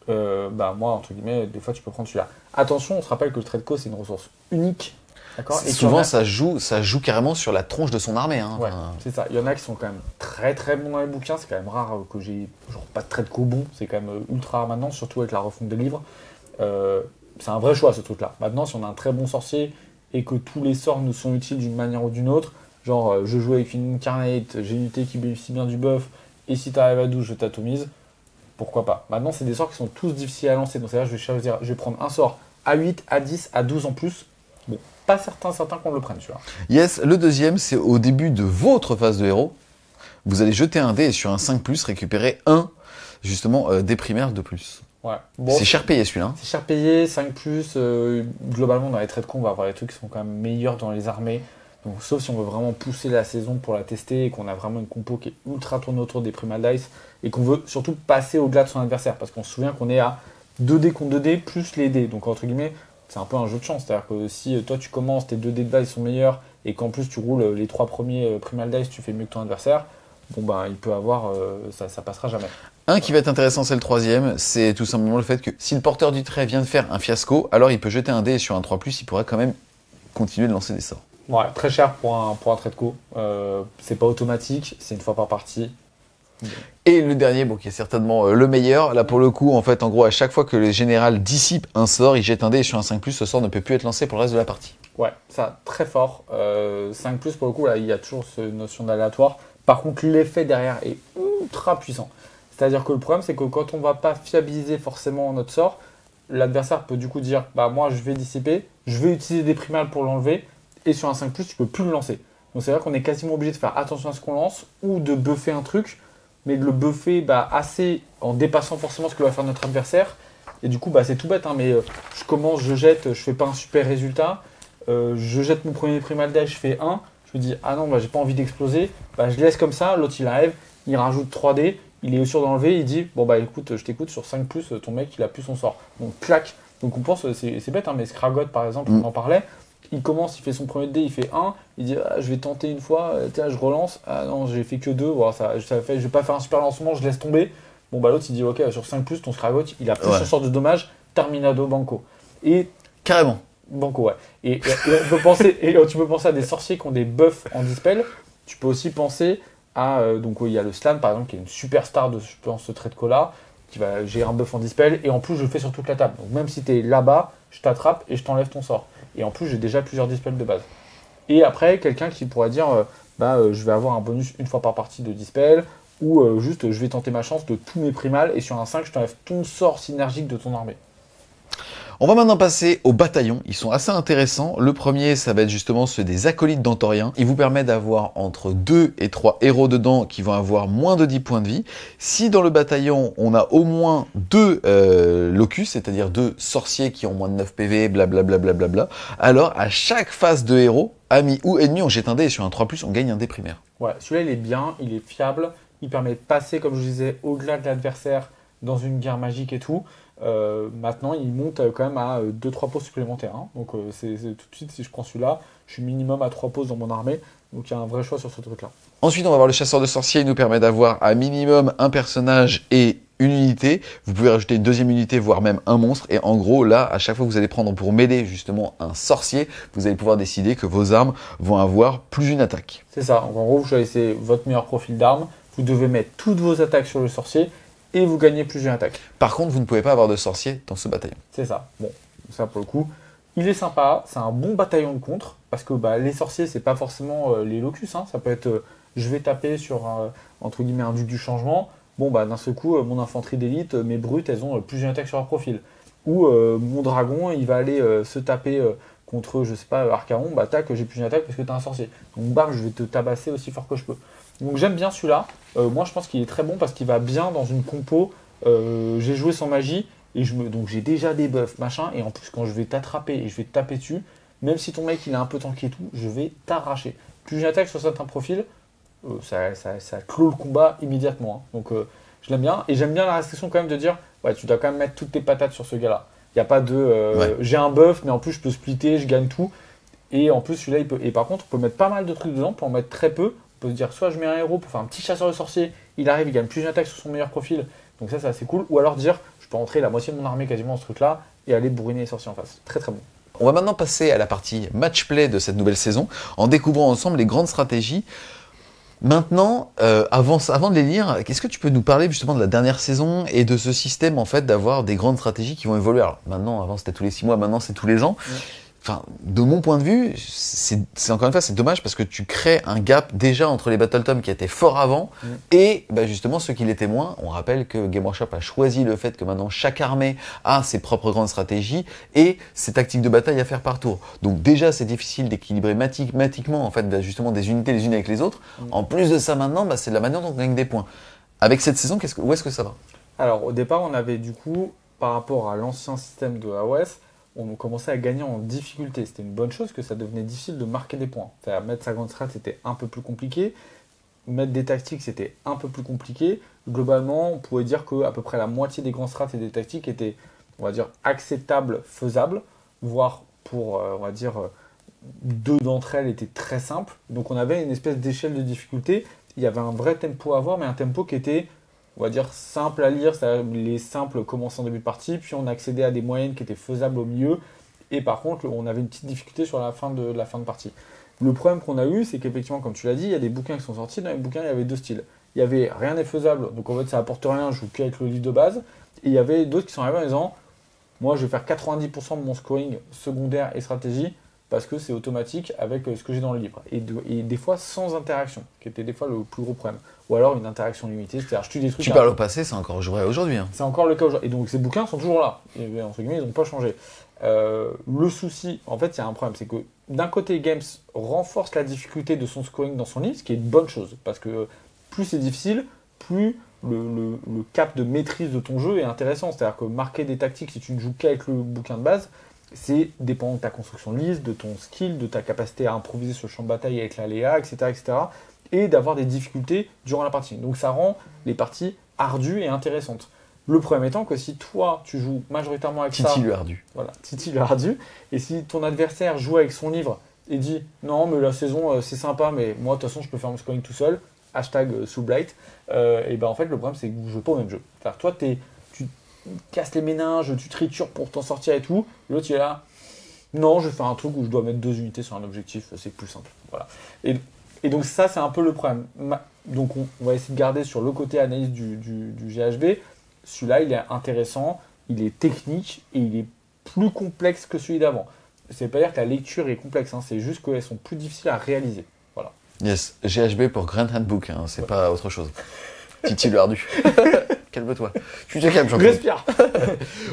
Moi, entre guillemets, des fois tu peux prendre celui-là. Attention, on se rappelle que le trait de co c'est une ressource unique. D'accord. Et Souvent, ça joue carrément sur la tronche de son armée. Hein. Ouais, c'est ça. Il y en a qui sont quand même très très bons dans les bouquins. C'est quand même rare que j'ai genre pas de trait de co bon. C'est quand même ultra rare maintenant, surtout avec la refonte des livres. C'est un vrai choix ce truc-là. Maintenant, si on a un très bon sorcier et que tous les sorts nous sont utiles d'une manière ou d'une autre, genre je joue avec une incarnate, j'ai une unité qui bénéficie bien du buff, et si t'arrives à 12, je t'atomise, pourquoi pas. Maintenant, c'est des sorts qui sont tous difficiles à lancer. Donc c'est-à-dire je vais prendre un sort à 8, à 10, à 12 en plus. Bon, pas certains qu'on le prenne celui-là. Yes, le deuxième, c'est au début de votre phase de héros. Vous allez jeter un dé et sur un 5+, récupérer un, justement, des primaires de plus. Ouais. Bon, c'est cher payé celui-là. C'est cher payé, 5+. Globalement, dans les traits de con, on va avoir des trucs qui sont quand même meilleurs dans les armées. Donc, sauf si on veut vraiment pousser la saison pour la tester et qu'on a vraiment une compo qui est ultra tournée autour des Primal Dice et qu'on veut surtout passer au-delà de son adversaire. Parce qu'on se souvient qu'on est à 2D contre 2D plus les dés. Donc, entre guillemets, c'est un peu un jeu de chance. C'est-à-dire que si toi tu commences, tes 2D de base sont meilleurs et qu'en plus tu roules les 3 premiers Primal Dice, tu fais mieux que ton adversaire, bon ben il peut avoir, ça passera jamais. Un qui va être intéressant, c'est le troisième, c'est tout simplement le fait que si le porteur du trait vient de faire un fiasco, alors il peut jeter un dé et sur un 3+, il pourra quand même continuer de lancer des sorts. Ouais, très cher pour un trait de co. C'est pas automatique, c'est une fois par partie. Et le dernier, bon, qui est certainement le meilleur, là pour le coup, en fait, en gros, à chaque fois que le général dissipe un sort, il jette un dé et sur un 5+, ce sort ne peut plus être lancé pour le reste de la partie. Ouais, ça, très fort. 5+, pour le coup, là, il y a toujours cette notion d'aléatoire. Par contre, l'effet derrière est ultra puissant. C'est-à-dire que le problème, c'est que quand on va pas fiabiliser forcément notre sort, l'adversaire peut du coup dire, bah moi, je vais dissiper, je vais utiliser des primales pour l'enlever, et sur un 5+, tu peux plus le lancer. Donc c'est vrai qu'on est quasiment obligé de faire attention à ce qu'on lance, ou de buffer un truc, mais de le buffer assez en dépassant forcément ce que va faire notre adversaire. Et du coup, c'est tout bête, hein, mais je commence, je jette, je fais pas un super résultat. Je jette mon premier primal dice, je fais 1. Je me dis, ah non, j'ai pas envie d'exploser. Je laisse comme ça, l'autre il arrive, il rajoute 3D, il est sûr d'enlever, il dit, bon écoute, je t'écoute, sur 5+, ton mec il a plus son sort. Donc clac. Donc on pense, c'est bête, hein, mais Scragot par exemple, on en parlait. Il commence, il fait son premier dé, il fait 1, il dit je vais tenter une fois, tiens, je relance, ah non, j'ai fait que 2, voilà, je vais pas faire un super lancement, je laisse tomber. Bon l'autre il dit ok, sur 5+, ton Scragot, il a plus son sort de dommage, terminado banco. Et carrément. Banco, ouais. Et tu peux penser à des sorciers qui ont des buffs en dispel. Tu peux aussi penser à il y a le Slan par exemple qui est une superstar de je pense ce trait de cola qui va gérer un buff en dispel et en plus je le fais sur toute la table. Donc même si tu es là-bas, je t'attrape et je t'enlève ton sort. Et en plus, j'ai déjà plusieurs dispels de base. Et après, quelqu'un qui pourrait dire je vais avoir un bonus une fois par partie de dispel, ou juste je vais tenter ma chance de tous mes primals, et sur un 5, je t'enlève ton sort synergique de ton armée. On va maintenant passer aux bataillons. Ils sont assez intéressants. Le premier, ça va être justement ceux des acolytes d'Anthorien. Il vous permet d'avoir entre 2 et 3 héros dedans qui vont avoir moins de 10 points de vie. Si dans le bataillon, on a au moins 2 locus, c'est-à-dire 2 sorciers qui ont moins de 9 PV, blablabla, alors à chaque phase de héros, ami ou ennemi, on jette un dé et sur un 3+, on gagne un dé primaire. Ouais, celui-là, il est bien, il est fiable. Il permet de passer, comme je disais, au-delà de l'adversaire dans une guerre magique et tout. Maintenant, il monte quand même à 2-3 poses supplémentaires. Hein. Donc, c'est tout de suite, si je prends celui-là, je suis minimum à 3 poses dans mon armée. Donc, il y a un vrai choix sur ce truc-là. Ensuite, on va voir le chasseur de sorciers. Il nous permet d'avoir à minimum un personnage et une unité. Vous pouvez rajouter une deuxième unité, voire même un monstre. Et en gros, là, à chaque fois que vous allez prendre pour m'aider justement un sorcier, vous allez pouvoir décider que vos armes vont avoir plus d'une attaque. C'est ça. Donc, en gros, vous choisissez votre meilleur profil d'armes. Vous devez mettre toutes vos attaques sur le sorcier. Et vous gagnez plus d'une attaque. Par contre, vous ne pouvez pas avoir de sorcier dans ce bataillon. C'est ça. Bon, ça pour le coup, il est sympa. C'est un bon bataillon de contre. Parce que les sorciers, c'est pas forcément les locus. Hein. Ça peut être, je vais taper sur, entre guillemets, un duc du changement. Bon, d'un seul coup, mon infanterie d'élite, mes brutes, elles ont plus d'une attaque sur leur profil. Ou mon dragon, il va aller se taper contre, je sais pas, Archaon. Tac, j'ai plus d'une attaque parce que t'as un sorcier. Donc, bam, je vais te tabasser aussi fort que je peux. Donc j'aime bien celui-là. Moi je pense qu'il est très bon parce qu'il va bien dans une compo. J'ai joué sans magie et donc j'ai déjà des buffs machin. Et en plus quand je vais t'attraper et je vais te taper dessus, même si ton mec il est un peu tanky et tout, je vais t'arracher. Plus j'attaque sur certains profils, ça clôt le combat immédiatement. Hein. Donc je l'aime bien. Et j'aime bien la restriction quand même de dire ouais tu dois quand même mettre toutes tes patates sur ce gars-là. Il n'y a pas de j'ai un buff mais en plus je peux splitter, je gagne tout. Et en plus celui-là il peut. Et par contre on peut mettre pas mal de trucs dedans pour en mettre très peu. On peut se dire soit je mets un héros pour faire un petit chasseur de sorcier, il arrive, il gagne plus d'une attaque sur son meilleur profil, donc ça c'est assez cool. Ou alors dire je peux rentrer la moitié de mon armée quasiment dans ce truc là et aller bourriner les sorciers en face. Très très bon. On va maintenant passer à la partie match play de cette nouvelle saison, en découvrant ensemble les grandes stratégies. Maintenant, avant de les lire, qu'est-ce que tu peux nous parler justement de la dernière saison et de ce système en fait d'avoir des grandes stratégies qui vont évoluer? Alors maintenant, avant c'était tous les 6 mois, maintenant c'est tous les ans. Enfin, de mon point de vue, c'est encore une fois, c'est dommage parce que tu crées un gap déjà entre les Battletomes qui étaient forts avant et justement ceux qui l'étaient moins. On rappelle que Game Workshop a choisi le fait que maintenant chaque armée a ses propres grandes stratégies et ses tactiques de bataille à faire par tour. Donc déjà, c'est difficile d'équilibrer mathématiquement en fait justement des unités les unes avec les autres. En plus de ça, maintenant, c'est de la manière dont on gagne des points. Avec cette saison, où est-ce que ça va? Alors au départ, on avait du coup, par rapport à l'ancien système de AOS, on commençait à gagner en difficulté. C'était une bonne chose que ça devenait difficile de marquer des points. C'est-à-dire mettre sa grande strat, c'était un peu plus compliqué. Mettre des tactiques, c'était un peu plus compliqué. Globalement, on pouvait dire qu'à peu près la moitié des grandes strats et des tactiques étaient, on va dire, acceptables, faisables, voire pour, on va dire, 2 d'entre elles étaient très simples. Donc on avait une espèce d'échelle de difficulté. Il y avait un vrai tempo à avoir, mais un tempo qui était, on va dire, simple à lire. Les simples commençaient en début de partie, puis on accédait à des moyennes qui étaient faisables au milieu. Et par contre, on avait une petite difficulté sur la fin de partie. Le problème qu'on a eu, c'est qu'effectivement, comme tu l'as dit, il y a des bouquins qui sont sortis. Dans les bouquins, il y avait 2 styles. Il y avait rien n'est faisable, donc en fait, ça apporte rien, je joue qu'avec le livre de base. Et il y avait d'autres qui sont arrivés en disant, moi, je vais faire 90% de mon scoring secondaire et stratégie, parce que c'est automatique avec ce que j'ai dans le livre. Et des fois sans interaction, qui était des fois le plus gros problème. Ou alors une interaction limitée, c'est-à-dire je tue des trucs. Tu parles au passé, c'est encore vrai aujourd'hui. C'est encore le cas aujourd'hui. Et donc ces bouquins sont toujours là. Et, entre guillemets, ils n'ont pas changé. Le souci, en fait, il y a un problème, c'est que d'un côté, Games renforce la difficulté de son scoring dans son livre, ce qui est une bonne chose. Parce que plus c'est difficile, plus le cap de maîtrise de ton jeu est intéressant. C'est-à-dire que marquer des tactiques, si tu ne joues qu'avec le bouquin de base, c'est dépendant de ta construction de liste, de ton skill, de ta capacité à improviser sur le champ de bataille avec l'aléa, etc., etc., et d'avoir des difficultés durant la partie. Donc ça rend les parties ardues et intéressantes. Le problème étant que si toi, tu joues majoritairement avec ça... Titi le ardu. Voilà, Titi le ardu. Et si ton adversaire joue avec son livre et dit « Non, mais la saison, c'est sympa, mais moi, de toute façon, je peux faire mon scoring tout seul. » Hashtag Soublight. Et ben en fait, le problème, c'est que vous ne jouez pas au même jeu. C'est-à-dire toi, tu casses les méninges, tu tritures pour t'en sortir et tout. L'autre, il est là. Non, je vais faire un truc où je dois mettre 2 unités sur un objectif, c'est plus simple. Voilà. Et donc ça, c'est un peu le problème. Donc on va essayer de garder sur le côté analyse du GHB. Celui-là, il est intéressant, il est technique et il est plus complexe que celui d'avant. Ça ne veut pas dire que la lecture est complexe, hein, c'est juste qu'elles sont plus difficiles à réaliser. Voilà. Yes, GHB pour Grand Handbook, hein, c'est pas autre chose. Titi le ardu. Calme-toi. Tu te calmes, Jean-Claude. Respire.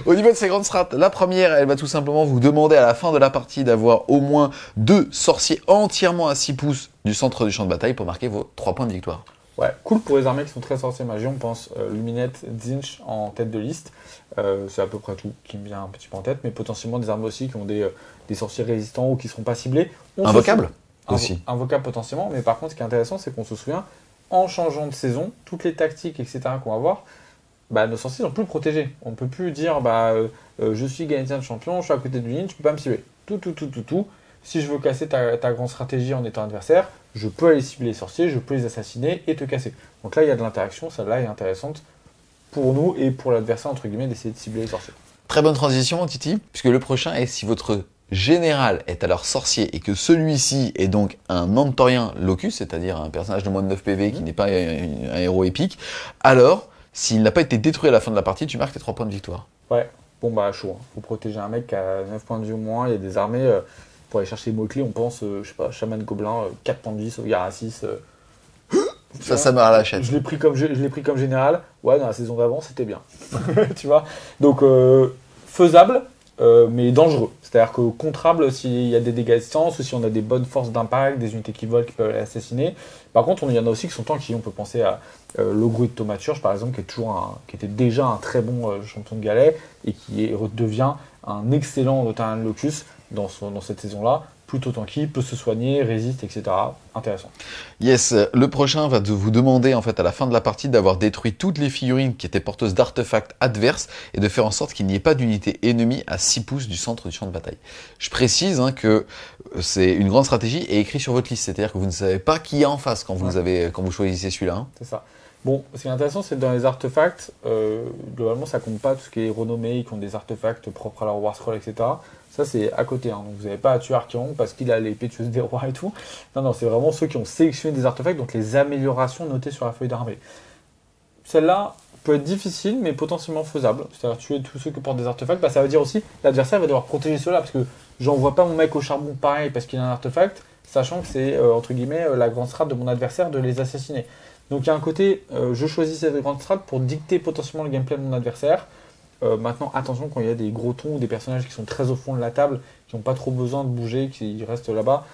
Au niveau de ces grandes strats, la première, elle va tout simplement vous demander à la fin de la partie d'avoir au moins 2 sorciers entièrement à 6 pouces du centre du champ de bataille pour marquer vos 3 points de victoire. Ouais, cool pour les armées qui sont très sorciers magie. On pense Luminette, Zinch en tête de liste. C'est à peu près tout qui me vient un petit peu en tête, mais potentiellement des armées aussi qui ont des sorciers résistants ou qui ne seront pas ciblés. Invocable aussi. Invocable potentiellement, mais par contre, ce qui est intéressant, c'est qu'on se souvient, en changeant de saison, toutes les tactiques, etc. qu'on va voir, nos sorciers sont plus protégés. On ne peut plus dire je suis Gaëtien de champion, je suis à côté de ligne, tu peux pas me cibler. Tout. Si je veux casser ta grande stratégie en étant adversaire, je peux aller cibler les sorciers, je peux les assassiner et te casser. Donc là, il y a de l'interaction, celle-là est intéressante pour nous et pour l'adversaire, entre guillemets, d'essayer de cibler les sorciers. Très bonne transition, Titi, puisque le prochain est si votre général est alors sorcier et que celui-ci est donc un Antorien Locus, c'est-à-dire un personnage de moins de 9 PV qui n'est pas un héros épique, alors, s'il n'a pas été détruit à la fin de la partie, tu marques tes 3 points de victoire. Ouais, chaud. Faut protéger un mec qui a 9 points de vie au moins, il y a des armées, pour aller chercher les mots-clés, on pense, chaman gobelin, 4 points de vie, sauvegarde à 6. Ça meurt à la chaîne. Je l'ai pris comme général. Ouais, dans la saison d'avant, c'était bien. Tu vois. Donc, faisable, mais dangereux. C'est-à-dire que contrable s'il y a des dégâts de distance ou si on a des bonnes forces d'impact, des unités qui volent qui peuvent assassiner. Par contre, il y en a aussi qui sont tanky. On peut penser à Logru de Thaumaturge, par exemple, qui était déjà un très bon champion de Galais et qui devient un excellent Antorien Locus dans cette saison-là. Plutôt tanky, peut se soigner, résiste, etc. Intéressant. Yes, le prochain va vous demander en fait à la fin de la partie d'avoir détruit toutes les figurines qui étaient porteuses d'artefacts adverses et de faire en sorte qu'il n'y ait pas d'unité ennemie à 6 pouces du centre du champ de bataille. Je précise que c'est une grande stratégie et écrit sur votre liste, c'est-à-dire que vous ne savez pas qui est en face quand vous choisissez celui-là. C'est ça. Bon, ce qui est intéressant, c'est que dans les artefacts, globalement, ça compte pas tout ce qui est renommé, qui ont des artefacts propres à leur War Scroll, etc. Ça, c'est à côté. Hein. Donc, vous n'avez pas à tuer Archéron parce qu'il a l'épée tueuse des rois et tout. Non, non, c'est vraiment ceux qui ont sélectionné des artefacts, donc les améliorations notées sur la feuille d'armée. Celle-là peut être difficile, mais potentiellement faisable. C'est-à-dire tuer tous ceux qui portent des artefacts, bah, ça veut dire aussi l'adversaire va devoir protéger ceux-là, parce que j'envoie pas mon mec au charbon pareil parce qu'il a un artefact, sachant que c'est, entre guillemets, la grande strat de mon adversaire de les assassiner. Donc il y a un côté, je choisis cette grande strat pour dicter potentiellement le gameplay de mon adversaire. Maintenant, attention quand il y a des gros tons ou des personnages qui sont très au fond de la table, qui n'ont pas trop besoin de bouger, qui restent là-bas,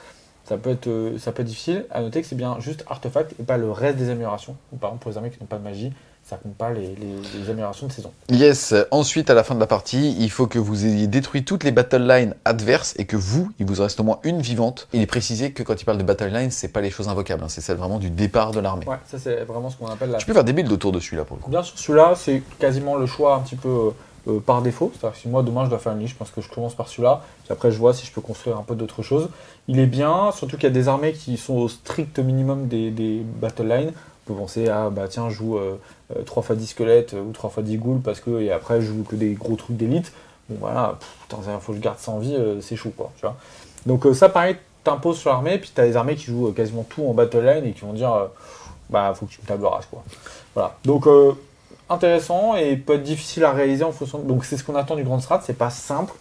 ça peut être difficile. À noter que c'est bien juste artefact et pas le reste des améliorations. Ou par exemple pour les armées qui n'ont pas de magie, ça compte pas les améliorations de saison. Yes, ensuite à la fin de la partie, il faut que vous ayez détruit toutes les battle lines adverses et que vous, il vous reste au moins une vivante. Il est précisé que quand il parle de battle lines, c'est pas les choses invocables, hein, c'est celle vraiment du départ de l'armée. Ouais, ça c'est vraiment ce qu'on appelle la... Tu peux faire des builds autour de celui-là pour le coup. Bien sûr, celui-là, c'est quasiment le choix un petit peu par défaut. C'est-à-dire que si moi demain je dois faire une liste, je pense que je commence par celui-là, puis après je vois si je peux construire un peu d'autres choses. Il est bien, surtout qu'il y a des armées qui sont au strict minimum des battle lines. On peut penser à, bah tiens, je joue 3 x 10 squelettes ou 3 x 10 ghouls parce que, et après je joue que des gros trucs d'élite. Bon voilà, putain, faut que je garde ça en vie, c'est chaud quoi, tu vois. Donc ça pareil, t'imposes sur l'armée, puis t'as des armées qui jouent quasiment tout en battle line et qui vont dire, bah faut que tu me tables race quoi. Voilà, donc intéressant et peut être difficile à réaliser en fonction. Donc c'est ce qu'on attend du grand strat, c'est pas simple,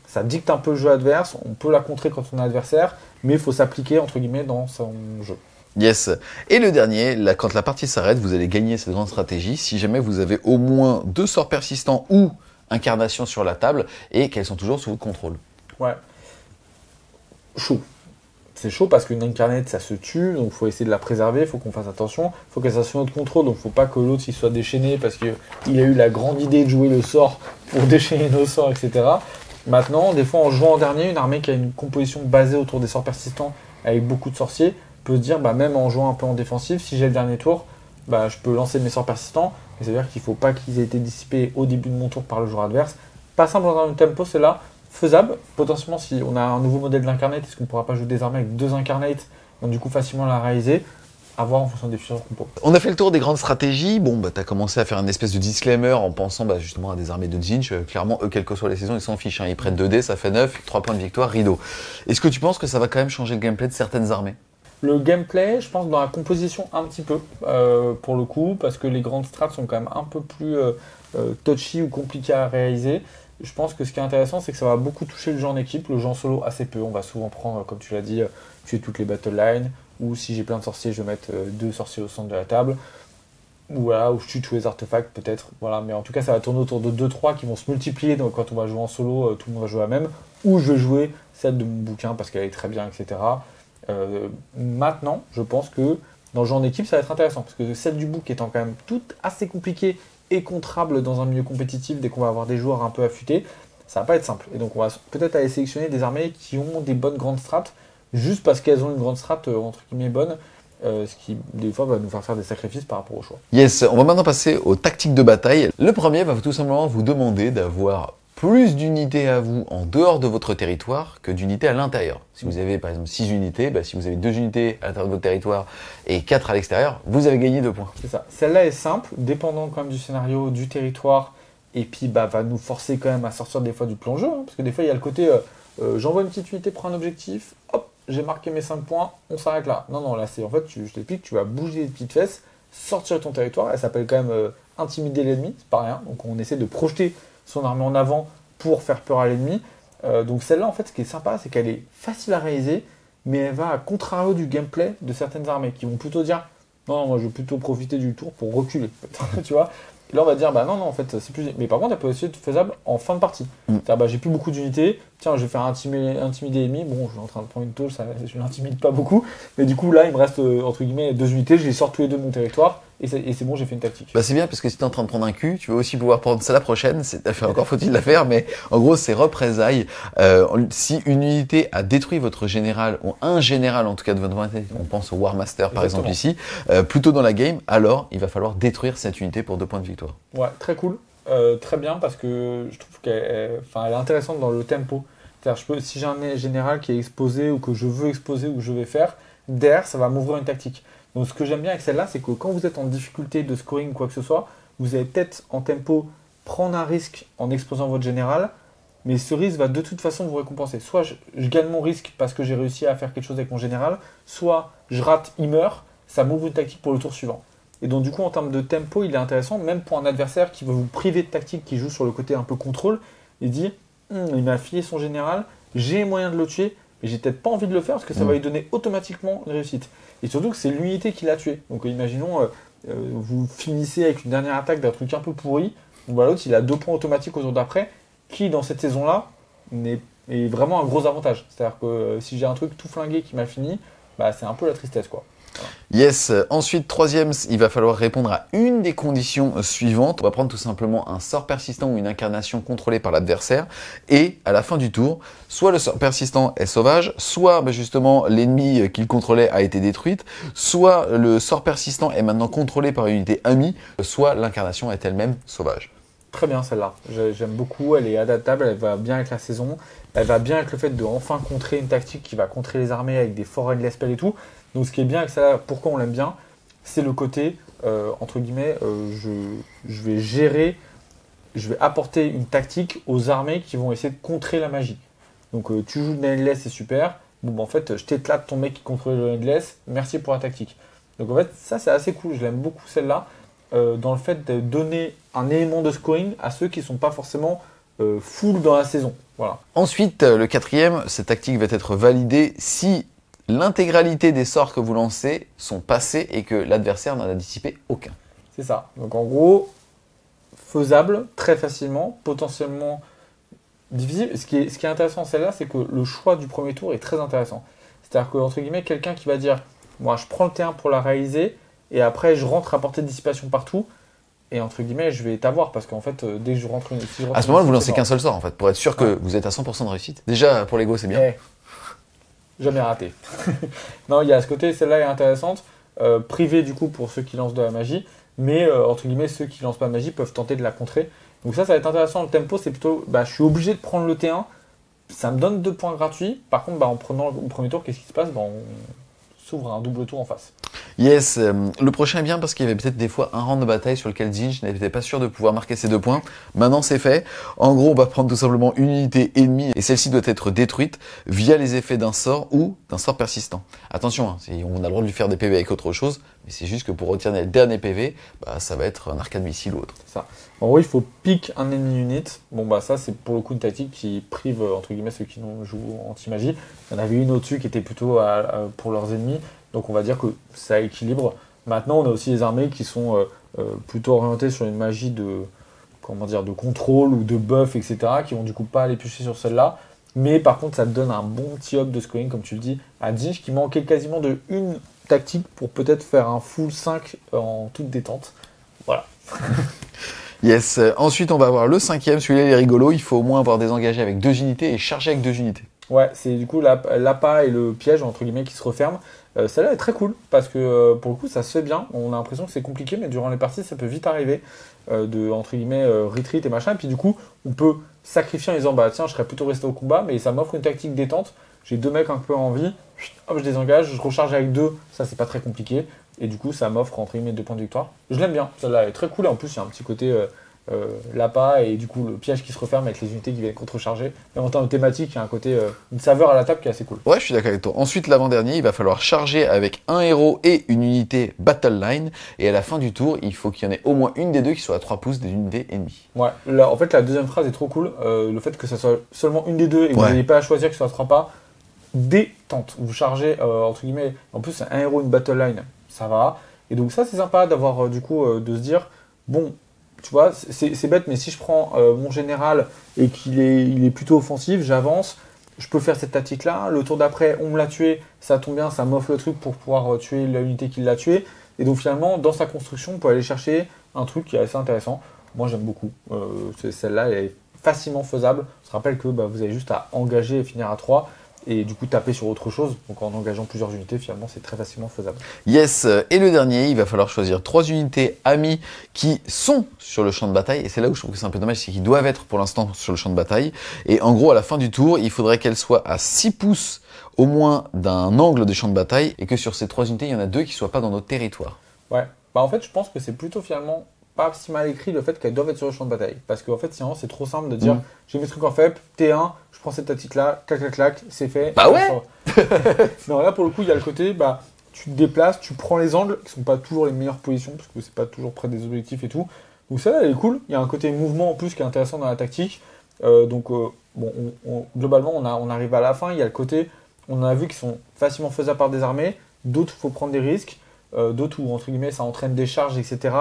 ça dicte un peu le jeu adverse, on peut la contrer quand on est adversaire, mais il faut s'appliquer entre guillemets dans son jeu. Yes. Et le dernier, là, quand la partie s'arrête, vous allez gagner cette grande stratégie si jamais vous avez au moins 2 sorts persistants ou incarnations sur la table et qu'elles sont toujours sous votre contrôle. Ouais. Chaud. C'est chaud parce qu'une incarnate ça se tue, donc il faut essayer de la préserver, il faut qu'on fasse attention, il faut qu'elle soit sous notre contrôle, donc il ne faut pas que l'autre il soit déchaîné parce qu'il a eu la grande idée de jouer le sort pour déchaîner nos sorts, etc. Maintenant, des fois en jouant en dernier, une armée qui a une composition basée autour des sorts persistants avec beaucoup de sorciers peut se dire, bah, même en jouant un peu en défensif, si j'ai le dernier tour, bah, je peux lancer mes sorts persistants, mais ça veut dire qu'il ne faut pas qu'ils aient été dissipés au début de mon tour par le joueur adverse. Pas simple dans un tempo, c'est là. Faisable, potentiellement si on a un nouveau modèle d'incarnate, est-ce qu'on ne pourra pas jouer des armées avec 2 incarnates, donc du coup facilement la réaliser, à voir en fonction des futurs compos. On a fait le tour des grandes stratégies, bon bah t'as commencé à faire une espèce de disclaimer en pensant bah, justement à des armées de Tzeentch, clairement eux quelle que soit la saison ils s'en fichent, hein. Ils prennent 2 dés, ça fait 9, 3 points de victoire, rideau. Est-ce que tu penses que ça va quand même changer le gameplay de certaines armées ? Le gameplay, je pense dans la composition un petit peu, pour le coup, parce que les grandes strats sont quand même un peu plus touchy ou compliquées à réaliser. Je pense que ce qui est intéressant, c'est que ça va beaucoup toucher le jeu en équipe, le jeu en solo assez peu. On va souvent prendre, comme tu l'as dit, tuer toutes les battle lines, ou si j'ai plein de sorciers, je vais mettre 2 sorciers au centre de la table, ou voilà, où je tue tous les artefacts peut-être. Voilà, mais en tout cas, ça va tourner autour de 2-3 qui vont se multiplier. Donc quand on va jouer en solo, tout le monde va jouer la même, ou je vais jouer celle de mon bouquin parce qu'elle est très bien, etc. Maintenant, je pense que dans le jeu en équipe, ça va être intéressant, parce que celle du book étant quand même toute assez compliquée et contrable dans un milieu compétitif, dès qu'on va avoir des joueurs un peu affûtés, ça va pas être simple. Et donc on va peut-être aller sélectionner des armées qui ont des bonnes grandes strates, juste parce qu'elles ont une grande strat entre guillemets bonne, ce qui des fois va nous faire des sacrifices par rapport au choix. Yes, on va maintenant passer aux tactiques de bataille. Le premier va tout simplement vous demander d'avoir plus d'unités à vous en dehors de votre territoire que d'unités à l'intérieur. Si vous avez par exemple 6 unités, bah, si vous avez 2 unités à l'intérieur de votre territoire et 4 à l'extérieur, vous avez gagné 2 points. C'est ça. Celle-là est simple, dépendant quand même du scénario, du territoire, et puis bah, va nous forcer quand même à sortir des fois du plan jeu, hein, parce que des fois il y a le côté j'envoie une petite unité pour un objectif, hop, j'ai marqué mes 5 points, on s'arrête là. Non, non, là c'est en fait, je t'explique, tu vas bouger les petites fesses, sortir de ton territoire, elle s'appelle quand même intimider l'ennemi, c'est pas rien, donc on essaie de projeter son armée en avant pour faire peur à l'ennemi. Donc celle-là, en fait, ce qui est sympa, c'est qu'elle est facile à réaliser, mais elle va à contrario du gameplay de certaines armées qui vont plutôt dire non, non, moi je vais plutôt profiter du tour pour reculer. Tu vois. Et là, on va dire bah non, non, en fait, c'est plus. Mais par contre, elle peut aussi être faisable en fin de partie. C'est-à-dire, bah, j'ai plus beaucoup d'unités, tiens, je vais faire intimider l'ennemi. Bon, je suis en train de prendre une tôle, ça, je l'intimide pas beaucoup, mais du coup, là, il me reste entre guillemets 2 unités, je les sors tous les 2 de mon territoire. Et c'est bon, j'ai fait une tactique. Bah c'est bien parce que si t'es en train de prendre un cul, tu vas aussi pouvoir prendre ça la prochaine. Encore faut-il la faire, mais en gros c'est représailles. Si une unité a détruit votre général ou un général en tout cas de votre unité, on pense au War Master par exemple ici, plutôt dans la game, alors il va falloir détruire cette unité pour 2 points de victoire. Ouais, très cool, très bien parce que je trouve qu'elle est intéressante dans le tempo. C'est-à-dire, si j'ai un général qui est exposé ou que je veux exposer ou que je vais faire, derrière ça va m'ouvrir une tactique. Donc ce que j'aime bien avec celle-là, c'est que quand vous êtes en difficulté de scoring ou quoi que ce soit, vous allez peut-être en tempo prendre un risque en exposant votre général, mais ce risque va de toute façon vous récompenser. Soit je gagne mon risque parce que j'ai réussi à faire quelque chose avec mon général, soit je rate, il meurt, ça m'ouvre une tactique pour le tour suivant. Et donc du coup en termes de tempo, il est intéressant, même pour un adversaire qui veut vous priver de tactique, qui joue sur le côté un peu contrôle, il dit il m'a filé son général, j'ai moyen de le tuer, mais j'ai peut-être pas envie de le faire parce que ça va lui donner automatiquement une réussite. Et surtout que c'est l'unité qui l'a tué. Donc imaginons, vous finissez avec une dernière attaque d'un truc un peu pourri, donc voilà, l'autre il a 2 points automatiques au tour d'après, qui dans cette saison-là est vraiment un gros avantage. C'est-à-dire que si j'ai un truc tout flingué qui m'a fini, bah, c'est un peu la tristesse quoi. Yes, ensuite, troisième, il va falloir répondre à une des conditions suivantes. On va prendre tout simplement un sort persistant ou une incarnation contrôlée par l'adversaire. Et à la fin du tour, soit le sort persistant est sauvage, soit justement l'ennemi qu'il contrôlait a été détruite, soit le sort persistant est maintenant contrôlé par une unité amie, soit l'incarnation est elle-même sauvage. Très bien celle-là, j'aime beaucoup, elle est adaptable, elle va bien avec la saison, elle va bien avec le fait de enfin contrer une tactique qui va contrer les armées avec des forts endless spells et tout. Donc ce qui est bien avec celle-là, pourquoi on l'aime bien, c'est le côté, entre guillemets, je vais gérer, je vais apporter une tactique aux armées qui vont essayer de contrer la magie. Donc tu joues de endless, c'est super, bon bah, en fait je t'éclate ton mec qui contrôle le endless, merci pour la tactique. Donc en fait ça c'est assez cool, je l'aime beaucoup celle-là. Dans le fait de donner un élément de scoring à ceux qui ne sont pas forcément full dans la saison. Voilà. Ensuite, le quatrième, cette tactique va être validée si l'intégralité des sorts que vous lancez sont passés et que l'adversaire n'en a dissipé aucun. C'est ça. Donc en gros, faisable très facilement, potentiellement difficile. Ce qui est intéressant celle-là, c'est que le choix du premier tour est très intéressant. C'est-à-dire que, entre guillemets, quelqu'un qui va dire « moi je prends le T1 pour la réaliser », et après, je rentre à portée de dissipation partout. Et entre guillemets, je vais t'avoir parce qu'en fait, dès que je rentre une. Si je rentre à ce moment-là, vous lancez qu'un seul sort en fait, pour être sûr que vous êtes à 100% de réussite. Déjà, pour l'ego, c'est bien. Jamais raté. Non, il y a ce côté, celle-là est intéressante. Privée du coup pour ceux qui lancent de la magie. Mais entre guillemets, ceux qui lancent pas de magie peuvent tenter de la contrer. Donc ça va être intéressant. Le tempo, c'est plutôt. Bah, je suis obligé de prendre le T1. Ça me donne 2 points gratuits. Par contre, bah, en prenant le premier tour, qu'est-ce qui se passe bah, on s'ouvre un double tour en face. Yes, le prochain est bien parce qu'il y avait peut-être des fois un round de bataille sur lequel Zinj n'était pas sûr de pouvoir marquer ses 2 points. Maintenant c'est fait. En gros, on va prendre tout simplement une unité ennemie et celle-ci doit être détruite via les effets d'un sort ou d'un sort persistant. Attention, hein, on a le droit de lui faire des PV avec autre chose, mais c'est juste que pour retirer le dernier PV, bah, ça va être un arcane missile ou autre. C'est ça. En gros, il faut pick un ennemi unit. Bon bah ça c'est pour le coup une tactique qui prive entre guillemets ceux qui jouent anti-magie. Il y en avait une au-dessus qui était plutôt pour leurs ennemis. Donc on va dire que ça équilibre. Maintenant, on a aussi des armées qui sont plutôt orientées sur une magie de contrôle ou de buff, etc. qui vont du coup pas aller piocher sur celle-là. Mais par contre, ça te donne un bon petit up de scoring, comme tu le dis, à Zinj qui manquait quasiment de une tactique pour peut-être faire un full 5 en toute détente. Voilà. Yes, ensuite on va avoir le 5e, celui-là il est rigolo, il faut au moins avoir désengagé avec 2 unités et chargé avec 2 unités. Ouais, c'est du coup l'appât et le piège entre guillemets qui se referment. Celle-là est très cool parce que pour le coup ça se fait bien. On a l'impression que c'est compliqué, mais durant les parties ça peut vite arriver de entre guillemets retreat et machin. Et puis du coup on peut sacrifier en disant bah tiens je serais plutôt resté au combat, mais ça m'offre une tactique détente. J'ai 2 mecs un peu en vie, hop je désengage, je recharge avec 2, ça c'est pas très compliqué. Et du coup ça m'offre entre guillemets 2 points de victoire. Je l'aime bien, celle-là est très cool et en plus il y a un petit côté l'appât et du coup le piège qui se referme avec les unités qui viennent contrecharger. Et en termes de thématique, il y a un côté, une saveur à la table qui est assez cool. Ouais, je suis d'accord avec toi. Ensuite, l'avant-dernier, il va falloir charger avec un héros et une unité Battle Line. Et à la fin du tour, il faut qu'il y en ait au moins une des deux qui soit à 3 pouces des unités ennemies. Ouais, là, en fait, la deuxième phrase est trop cool. Le fait que ça soit seulement une des deux et que vous n'ayez pas à choisir que ce soit 3 pas, détente. Vous chargez, entre guillemets, en plus, c'est un héros, une Battle Line, ça va. Et donc, ça, c'est sympa d'avoir, du coup, de se dire, bon, tu vois, c'est bête, mais si je prends mon général et qu'il est plutôt offensif, j'avance, je peux faire cette tactique-là. Le tour d'après, on me l'a tué, ça tombe bien, ça m'offre le truc pour pouvoir tuer l'unité qui l'a tué. Et donc finalement, dans sa construction, on peut aller chercher un truc qui est assez intéressant. Moi, j'aime beaucoup. Celle-là, elle est facilement faisable. On se rappelle que vous avez juste à engager et finir à 3. Et du coup taper sur autre chose. Donc en engageant plusieurs unités, finalement, c'est très facilement faisable. Yes, et le dernier, il va falloir choisir 3 unités amies qui sont sur le champ de bataille. Et c'est là où je trouve que c'est un peu dommage, c'est qu'ils doivent être pour l'instant sur le champ de bataille. Et en gros, à la fin du tour, il faudrait qu'elles soient à 6 pouces au moins d'un angle des champs de bataille et que sur ces 3 unités, il y en a 2 qui soient pas dans notre territoire. Ouais, bah en fait, je pense que c'est plutôt finalement pas si mal écrit le fait qu'elles doivent être sur le champ de bataille. Parce qu'en fait, sinon, c'est trop simple de dire j'ai mes trucs en faible, T1, je prends cette tactique-là, clac, clac, clac, c'est fait. Bah ouais. Non, là, pour le coup, il y a le côté, bah, tu te déplaces, tu prends les angles, qui sont pas toujours les meilleures positions, parce que c'est pas toujours près des objectifs et tout. Donc ça, elle est cool. Il y a un côté mouvement en plus qui est intéressant dans la tactique. Globalement, on arrive à la fin. Il y a le côté, on a vu qu'ils sont facilement faisables par des armées. D'autres, il faut prendre des risques. D'autres où, entre guillemets, ça entraîne des charges, etc.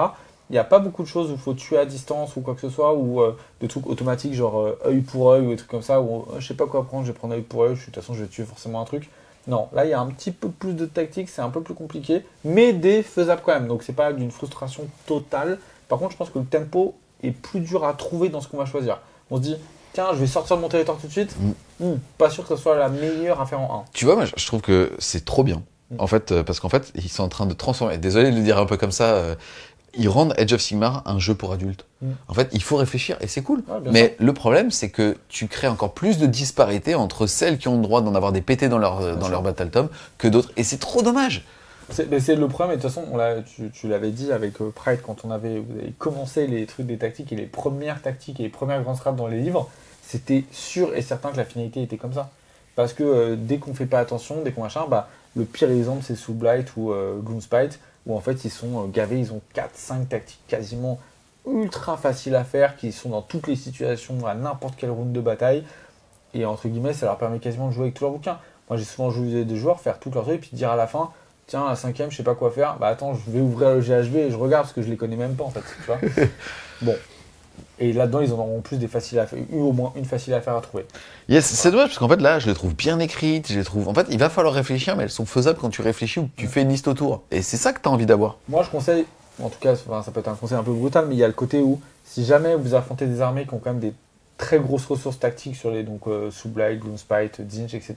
Il n'y a pas beaucoup de choses où il faut tuer à distance ou quoi que ce soit, ou des trucs automatiques, genre œil pour œil ou des trucs comme ça, où je sais pas quoi prendre, je vais prendre œil pour œil, de toute façon, je vais tuer forcément un truc. Non, là, il y a un petit peu plus de tactique, c'est un peu plus compliqué, mais des faisables quand même. Donc, c'est pas d'une frustration totale. Par contre, je pense que le tempo est plus dur à trouver dans ce qu'on va choisir. On se dit, tiens, je vais sortir de mon territoire tout de suite. Pas sûr que ce soit la meilleure à faire en 1. Tu vois, moi, je trouve que c'est trop bien. En fait, parce qu'en fait, ils sont en train de transformer. Désolé de le dire un peu comme ça. Ils rendent Age of Sigmar un jeu pour adultes. En fait, il faut réfléchir et c'est cool. Ouais, mais le problème, c'est que tu crées encore plus de disparité entre celles qui ont le droit d'en avoir des pétés dans leur Battle Tome que d'autres. Et c'est trop dommage. C'est le problème, et de toute façon, tu l'avais dit avec Pride quand vous avez commencé les trucs des tactiques et les premières tactiques et les premières grandes scraps dans les livres, c'était sûr et certain que la finalité était comme ça. Parce que dès qu'on fait pas attention, dès qu'on machin, bah, le pire exemple c'est Soul Blight ou Gloomspite, où en fait ils sont gavés, ils ont 4-5 tactiques quasiment ultra faciles à faire, qui sont dans toutes les situations, à n'importe quelle round de bataille, et entre guillemets ça leur permet quasiment de jouer avec tous leurs bouquins. Moi j'ai souvent joué des joueurs faire toutes leurs trucs, et puis dire à la fin, tiens, la 5ème, je sais pas quoi faire, bah attends, je vais ouvrir le GHB et je regarde parce que je les connais même pas en fait, tu vois. Bon. Et là-dedans, ils en auront plus des faciles à faire, au moins une facile à faire à trouver. Yes, c'est dommage parce qu'en fait là, je les trouve bien écrites, je les trouve. En fait, il va falloir réfléchir, mais elles sont faisables quand tu réfléchis ou que tu fais une liste autour. Et c'est ça que tu as envie d'avoir. Moi, je conseille, en tout cas, ça peut être un conseil un peu brutal, mais il y a le côté où, si jamais vous affrontez des armées qui ont quand même des très grosses ressources tactiques sur les Soul Blight, Gloomspite, Zinch, etc.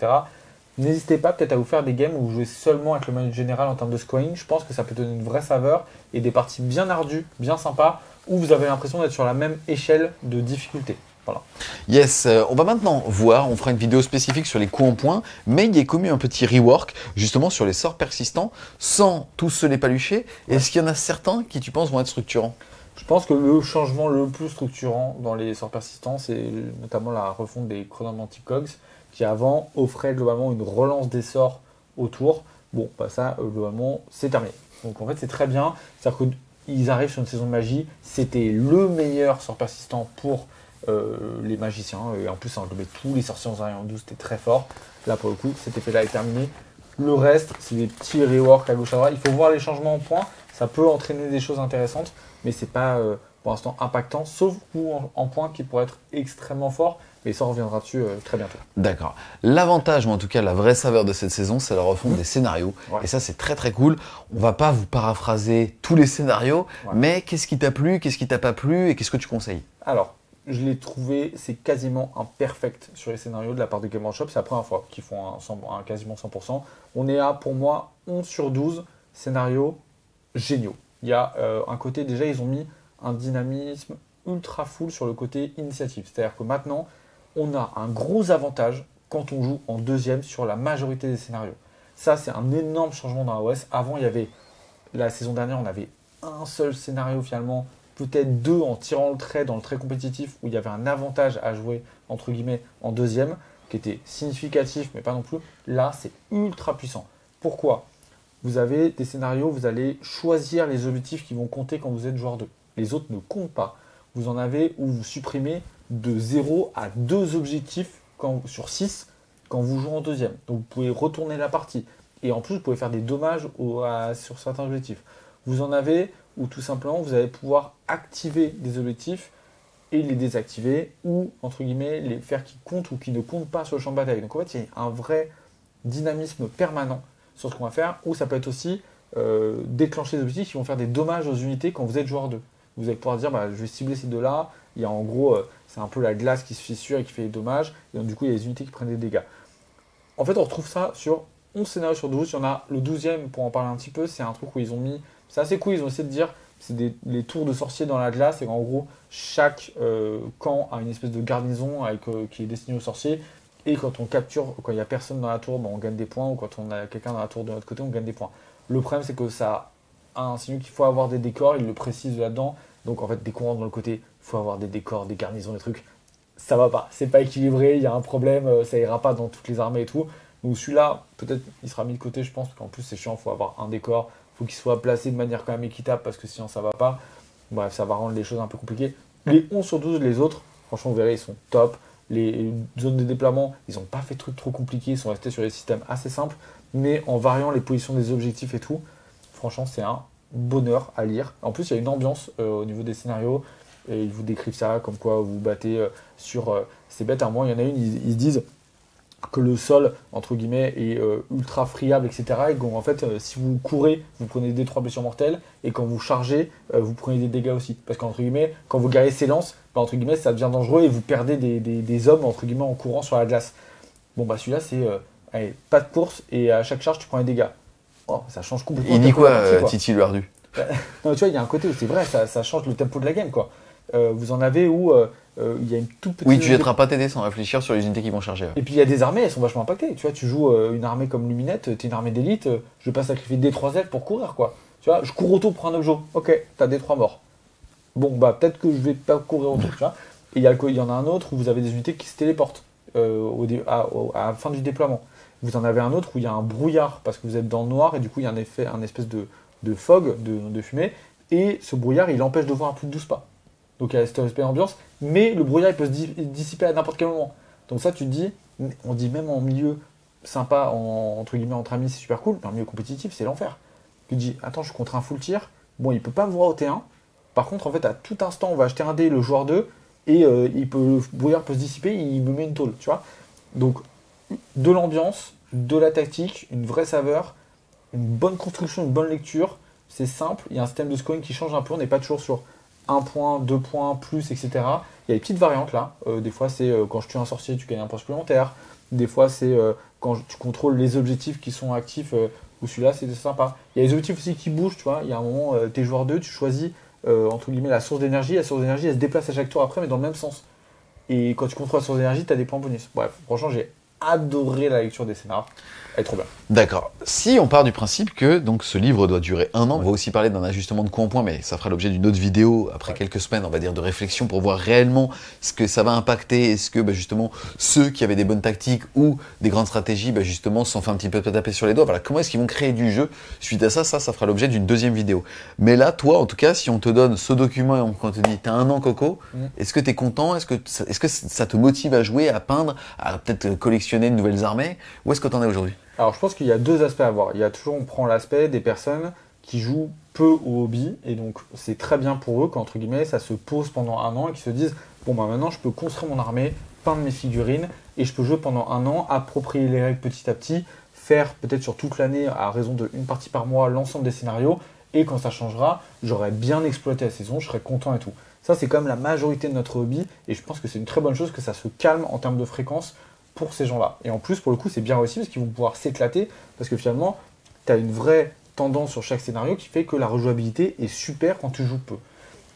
N'hésitez pas peut-être à vous faire des games où vous jouez seulement avec le menu général en termes de scoring. Je pense que ça peut donner une vraie saveur et des parties bien ardues, bien sympas, où vous avez l'impression d'être sur la même échelle de difficulté. Voilà. Yes, on va maintenant voir, on fera une vidéo spécifique sur les coups en points, mais il y a commis un petit rework justement sur les sorts persistants sans tous se les palucher. Ouais. Est-ce qu'il y en a certains qui tu penses vont être structurants? Je pense que le changement le plus structurant dans les sorts persistants, c'est notamment la refonte des Chronomantic Cogs, qui avant offrait globalement une relance des sorts autour. Bon, bah ça, globalement, c'est terminé. Donc en fait, c'est très bien. C'est-à-dire qu'ils arrivent sur une saison de magie, c'était le meilleur sort persistant pour les magiciens. Et en plus, ça englobait tous les sorciers en 1 et en 12, c'était très fort. Là, pour le coup, cet effet-là est terminé. Le reste, c'est des petits reworks à gauche à droite. Il faut voir les changements en points. Ça peut entraîner des choses intéressantes, mais c'est pas pour l'instant impactant, sauf coup en points qui pourrait être extrêmement fort. Mais ça, on reviendra dessus très bientôt. D'accord. L'avantage, ou en tout cas la vraie saveur de cette saison, c'est la refonte des scénarios. Ouais. Et ça, c'est très très cool. On va pas vous paraphraser tous les scénarios, mais qu'est-ce qui t'a plu, qu'est-ce qui t'a pas plu et qu'est-ce que tu conseilles? Alors, je l'ai trouvé, c'est quasiment un perfect sur les scénarios de la part de Game Workshop. C'est la première fois qu'ils font un quasiment 100%. On est à, pour moi, 11 sur 12 scénarios géniaux. Il y a un côté, déjà, ils ont mis un dynamisme ultra full sur le côté initiative. C'est-à-dire que maintenant, on a un gros avantage quand on joue en deuxième sur la majorité des scénarios. Ça, c'est un énorme changement dans AOS. Avant, il y avait, la saison dernière, on avait un seul scénario finalement, peut-être deux en tirant le trait dans le trait compétitif, où il y avait un avantage à jouer, entre guillemets, en deuxième, qui était significatif, mais pas non plus. Là, c'est ultra puissant. Pourquoi? Vous avez des scénarios, vous allez choisir les objectifs qui vont compter quand vous êtes joueur 2. Les autres ne comptent pas. Vous en avez où vous supprimez de 0 à 2 objectifs sur 6 quand vous jouez en deuxième. Donc vous pouvez retourner la partie. Et en plus, vous pouvez faire des dommages sur certains objectifs. Vous en avez où tout simplement, vous allez pouvoir activer des objectifs et les désactiver ou, entre guillemets, les faire qui comptent ou qui ne comptent pas sur le champ de bataille. Donc en fait, il y a un vrai dynamisme permanent sur ce qu'on va faire, ou ça peut être aussi déclencher des objectifs qui vont faire des dommages aux unités quand vous êtes joueur 2. Vous allez pouvoir dire, bah, je vais cibler ces deux-là. Il y a en gros, c'est un peu la glace qui se fissure et qui fait des dommages. Et donc, du coup, il y a des unités qui prennent des dégâts. En fait, on retrouve ça sur 11 scénarios sur 12. Il y en a le 12e, pour en parler un petit peu, c'est un truc où ils ont mis... C'est assez cool, ils ont essayé de dire, c'est les tours de sorciers dans la glace. Et en gros, chaque camp a une espèce de garnison qui est destinée aux sorciers. Et quand on capture, quand il n'y a personne dans la tour, on gagne des points. Ou quand on a quelqu'un dans la tour de notre côté, on gagne des points. Le problème, c'est que ça a un signe qu'il faut avoir des décors. Il le précise là-dedans. Donc en fait, dès qu'on rentre dans le côté, il faut avoir des décors, des garnisons, des trucs. Ça va pas. C'est pas équilibré. Il y a un problème. Ça ira pas dans toutes les armées et tout. Donc celui-là, peut-être, il sera mis de côté, je pense. Parce qu'en plus, c'est chiant. Il faut avoir un décor. Il faut qu'il soit placé de manière quand même équitable. Parce que sinon, ça va pas. Bref, ça va rendre les choses un peu compliquées. Les 11 sur 12, les autres, franchement, vous verrez, ils sont top. Les zones de déploiement, ils n'ont pas fait de trucs trop compliqués, ils sont restés sur des systèmes assez simples, mais en variant les positions des objectifs et tout, franchement, c'est un bonheur à lire. En plus, il y a une ambiance au niveau des scénarios, et ils vous décrivent ça comme quoi vous vous battez sur. C'est bête, à un moment, il y en a une, ils se disent que le sol, entre guillemets, est ultra friable, etc. Et qu'en fait, si vous courez, vous prenez des 3 blessures mortelles, et quand vous chargez, vous prenez des dégâts aussi. Parce qu'entre guillemets, quand vos guerriers s'élancent, entre guillemets, ça devient dangereux et vous perdez des hommes, entre guillemets, en courant sur la glace. Bon, bah celui-là, c'est pas de course, et à chaque charge, tu prends des dégâts. Oh, ça change complètement. Il dit quoi, Titi le Ardu? Non, tu vois, il y a un côté où c'est vrai, ça change le tempo de la game, quoi. Vous en avez où il y a une toute petite. Oui, tu jetteras pas tes dés sans réfléchir sur les unités qui vont charger. Ouais. Et puis il y a des armées, elles sont vachement impactées. Tu vois, tu joues une armée comme Luminette, t'es une armée d'élite, je vais pas sacrifier des 3 ailes pour courir, quoi. Tu vois, je cours autour pour un objet. Ok, t'as des 3 morts. Bon, bah peut-être que je vais pas courir autour, tu vois. Et il y en a un autre où vous avez des unités qui se téléportent à la fin du déploiement. Vous en avez un autre où il y a un brouillard parce que vous êtes dans le noir et du coup il y a un espèce de fog, de fumée. Et ce brouillard, il empêche de voir à plus de 12 pas. Donc il y a cette espèce d'ambiance, mais le brouillard il peut se dissiper à n'importe quel moment. Donc ça, tu te dis, on dit même en milieu sympa, entre guillemets entre amis, c'est super cool, mais en milieu compétitif, c'est l'enfer. Tu te dis, attends, je suis contre un full tir, bon, il peut pas me voir au T1. Par contre, en fait, à tout instant, on va acheter un dé, le joueur 2, et le brouillard peut se dissiper, il me met une tôle, tu vois. Donc, de l'ambiance, de la tactique, une vraie saveur, une bonne construction, une bonne lecture, c'est simple, il y a un système de scoring qui change un peu, on n'est pas toujours sur 1 point, 2 points, plus, etc. Il y a des petites variantes là, des fois c'est quand je tue un sorcier, tu gagnes un point supplémentaire, des fois c'est quand tu contrôles les objectifs qui sont actifs, ou celui-là c'est sympa. Il y a les objectifs aussi qui bougent, tu vois, il y a un moment, t'es joueur 2, tu choisis entre guillemets la source d'énergie elle se déplace à chaque tour après mais dans le même sens. Et quand tu contrôles la source d'énergie, tu as des points bonus. Bref, franchement j'ai adoré la lecture des scénars. Elle est trop bien. D'accord. Si on part du principe que donc ce livre doit durer 1 an, on va aussi parler d'un ajustement de coût en point, mais ça fera l'objet d'une autre vidéo après quelques semaines, on va dire, de réflexion pour voir réellement ce que ça va impacter. Est-ce que justement ceux qui avaient des bonnes tactiques ou des grandes stratégies, justement, se sont fait un petit peu taper sur les doigts. Voilà, comment est-ce qu'ils vont créer du jeu suite à ça? Ça fera l'objet d'une deuxième vidéo. Mais là, toi, en tout cas, si on te donne ce document et qu'on te dit t'as 1 an, Coco, est-ce que t'es content? Est-ce que ça te motive à jouer, à peindre, à peut-être collectionner de nouvelles armées? Où est-ce que t'en es aujourd'hui? Alors je pense qu'il y a 2 aspects à voir. Il y a toujours, on prend l'aspect des personnes qui jouent peu au hobby, et donc c'est très bien pour eux qu'entre guillemets ça se pose pendant 1 an et qu'ils se disent bon bah maintenant je peux construire mon armée, peindre mes figurines, et je peux jouer pendant 1 an, approprier les règles petit à petit, faire peut-être sur toute l'année à raison d'une partie par mois l'ensemble des scénarios, et quand ça changera, j'aurai bien exploité la saison, je serai content et tout. Ça c'est quand même la majorité de notre hobby, et je pense que c'est une très bonne chose que ça se calme en termes de fréquence pour ces gens-là. Et en plus, pour le coup, c'est bien réussi parce qu'ils vont pouvoir s'éclater, parce que finalement, tu as une vraie tendance sur chaque scénario qui fait que la rejouabilité est super quand tu joues peu.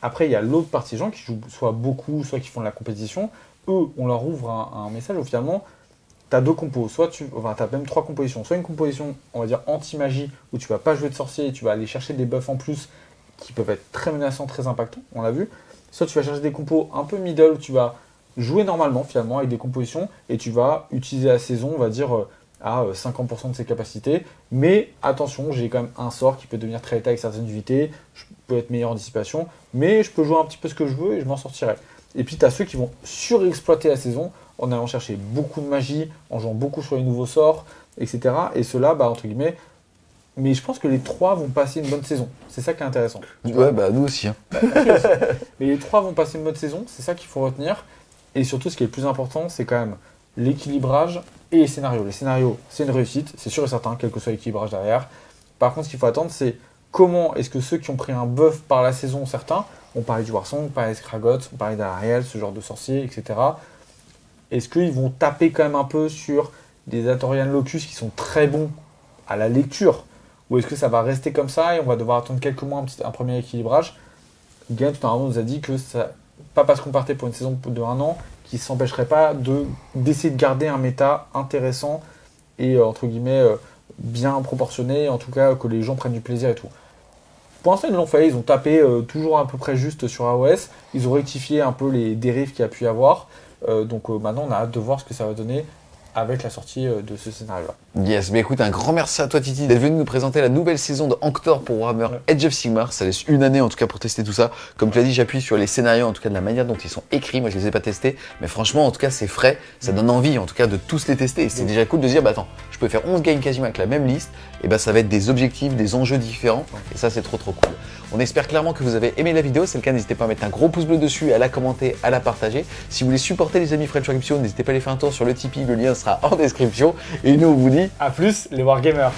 Après, il y a l'autre partie des gens qui jouent soit beaucoup, soit qui font de la compétition. Eux, on leur ouvre un message où finalement, tu as 2 compos, tu as même 3 compositions. Soit une composition, on va dire, anti-magie, où tu vas pas jouer de sorcier et tu vas aller chercher des buffs en plus qui peuvent être très menaçants, très impactants, on l'a vu. Soit tu vas chercher des compos un peu middle, où tu vas jouer normalement finalement avec des compositions et tu vas utiliser la saison, on va dire, à 50% de ses capacités. Mais attention, j'ai quand même un sort qui peut devenir très létal avec certaines unités, je peux être meilleur en dissipation, mais je peux jouer un petit peu ce que je veux et je m'en sortirai. Et puis tu as ceux qui vont surexploiter la saison en allant chercher beaucoup de magie, en jouant beaucoup sur les nouveaux sorts, etc. Et ceux-là, entre guillemets, mais je pense que les 3 vont passer une bonne saison. C'est ça qui est intéressant. Ouais, nous aussi. Hein. Mais les 3 vont passer une bonne saison, c'est ça qu'il faut retenir. Et surtout, ce qui est le plus important, c'est quand même l'équilibrage et les scénarios. Les scénarios, c'est une réussite, c'est sûr et certain, quel que soit l'équilibrage derrière. Par contre, ce qu'il faut attendre, c'est comment est-ce que ceux qui ont pris un buff par la saison, certains, on parlait du Warsong, on parlait des Skragoth, on parlait d'Ariel, ce genre de sorciers, etc. Est-ce qu'ils vont taper quand même un peu sur des Atorian Locus qui sont très bons à la lecture? Ou est-ce que ça va rester comme ça et on va devoir attendre quelques mois un premier équilibrage? Gain, tout à l'heure, nous a dit que ça... Pas parce qu'on partait pour une saison de 1 an qui ne s'empêcherait pas d'essayer de garder un méta intéressant et entre guillemets bien proportionné, en tout cas que les gens prennent du plaisir et tout. Pour l'instant, ils l'ont fait, ils ont tapé toujours à peu près juste sur AOS, ils ont rectifié un peu les dérives qu'il y a pu y avoir, donc maintenant on a hâte de voir ce que ça va donner avec la sortie de ce scénario-là. Yes, mais écoute, un grand merci à toi Titi d'être venu nous présenter la nouvelle saison de Anktor pour Warhammer Age of Sigmar. Ça laisse une année en tout cas pour tester tout ça. Comme tu l'as dit, j'appuie sur les scénarios, en tout cas de la manière dont ils sont écrits. Moi je les ai pas testés, mais franchement en tout cas c'est frais, ça donne envie en tout cas de tous les tester. Et c'est déjà cool de se dire, bah attends, je peux faire 11 games quasiment avec la même liste, et bah ça va être des objectifs, des enjeux différents, et ça c'est trop cool. On espère clairement que vous avez aimé la vidéo, c'est le cas, n'hésitez pas à mettre un gros pouce bleu dessus, à la commenter, à la partager. Si vous voulez supporter les amis French Crypto, n'hésitez pas à aller faire un tour sur le Tipeee, le lien sera en description. Et nous on vous dit à plus les Wargamers.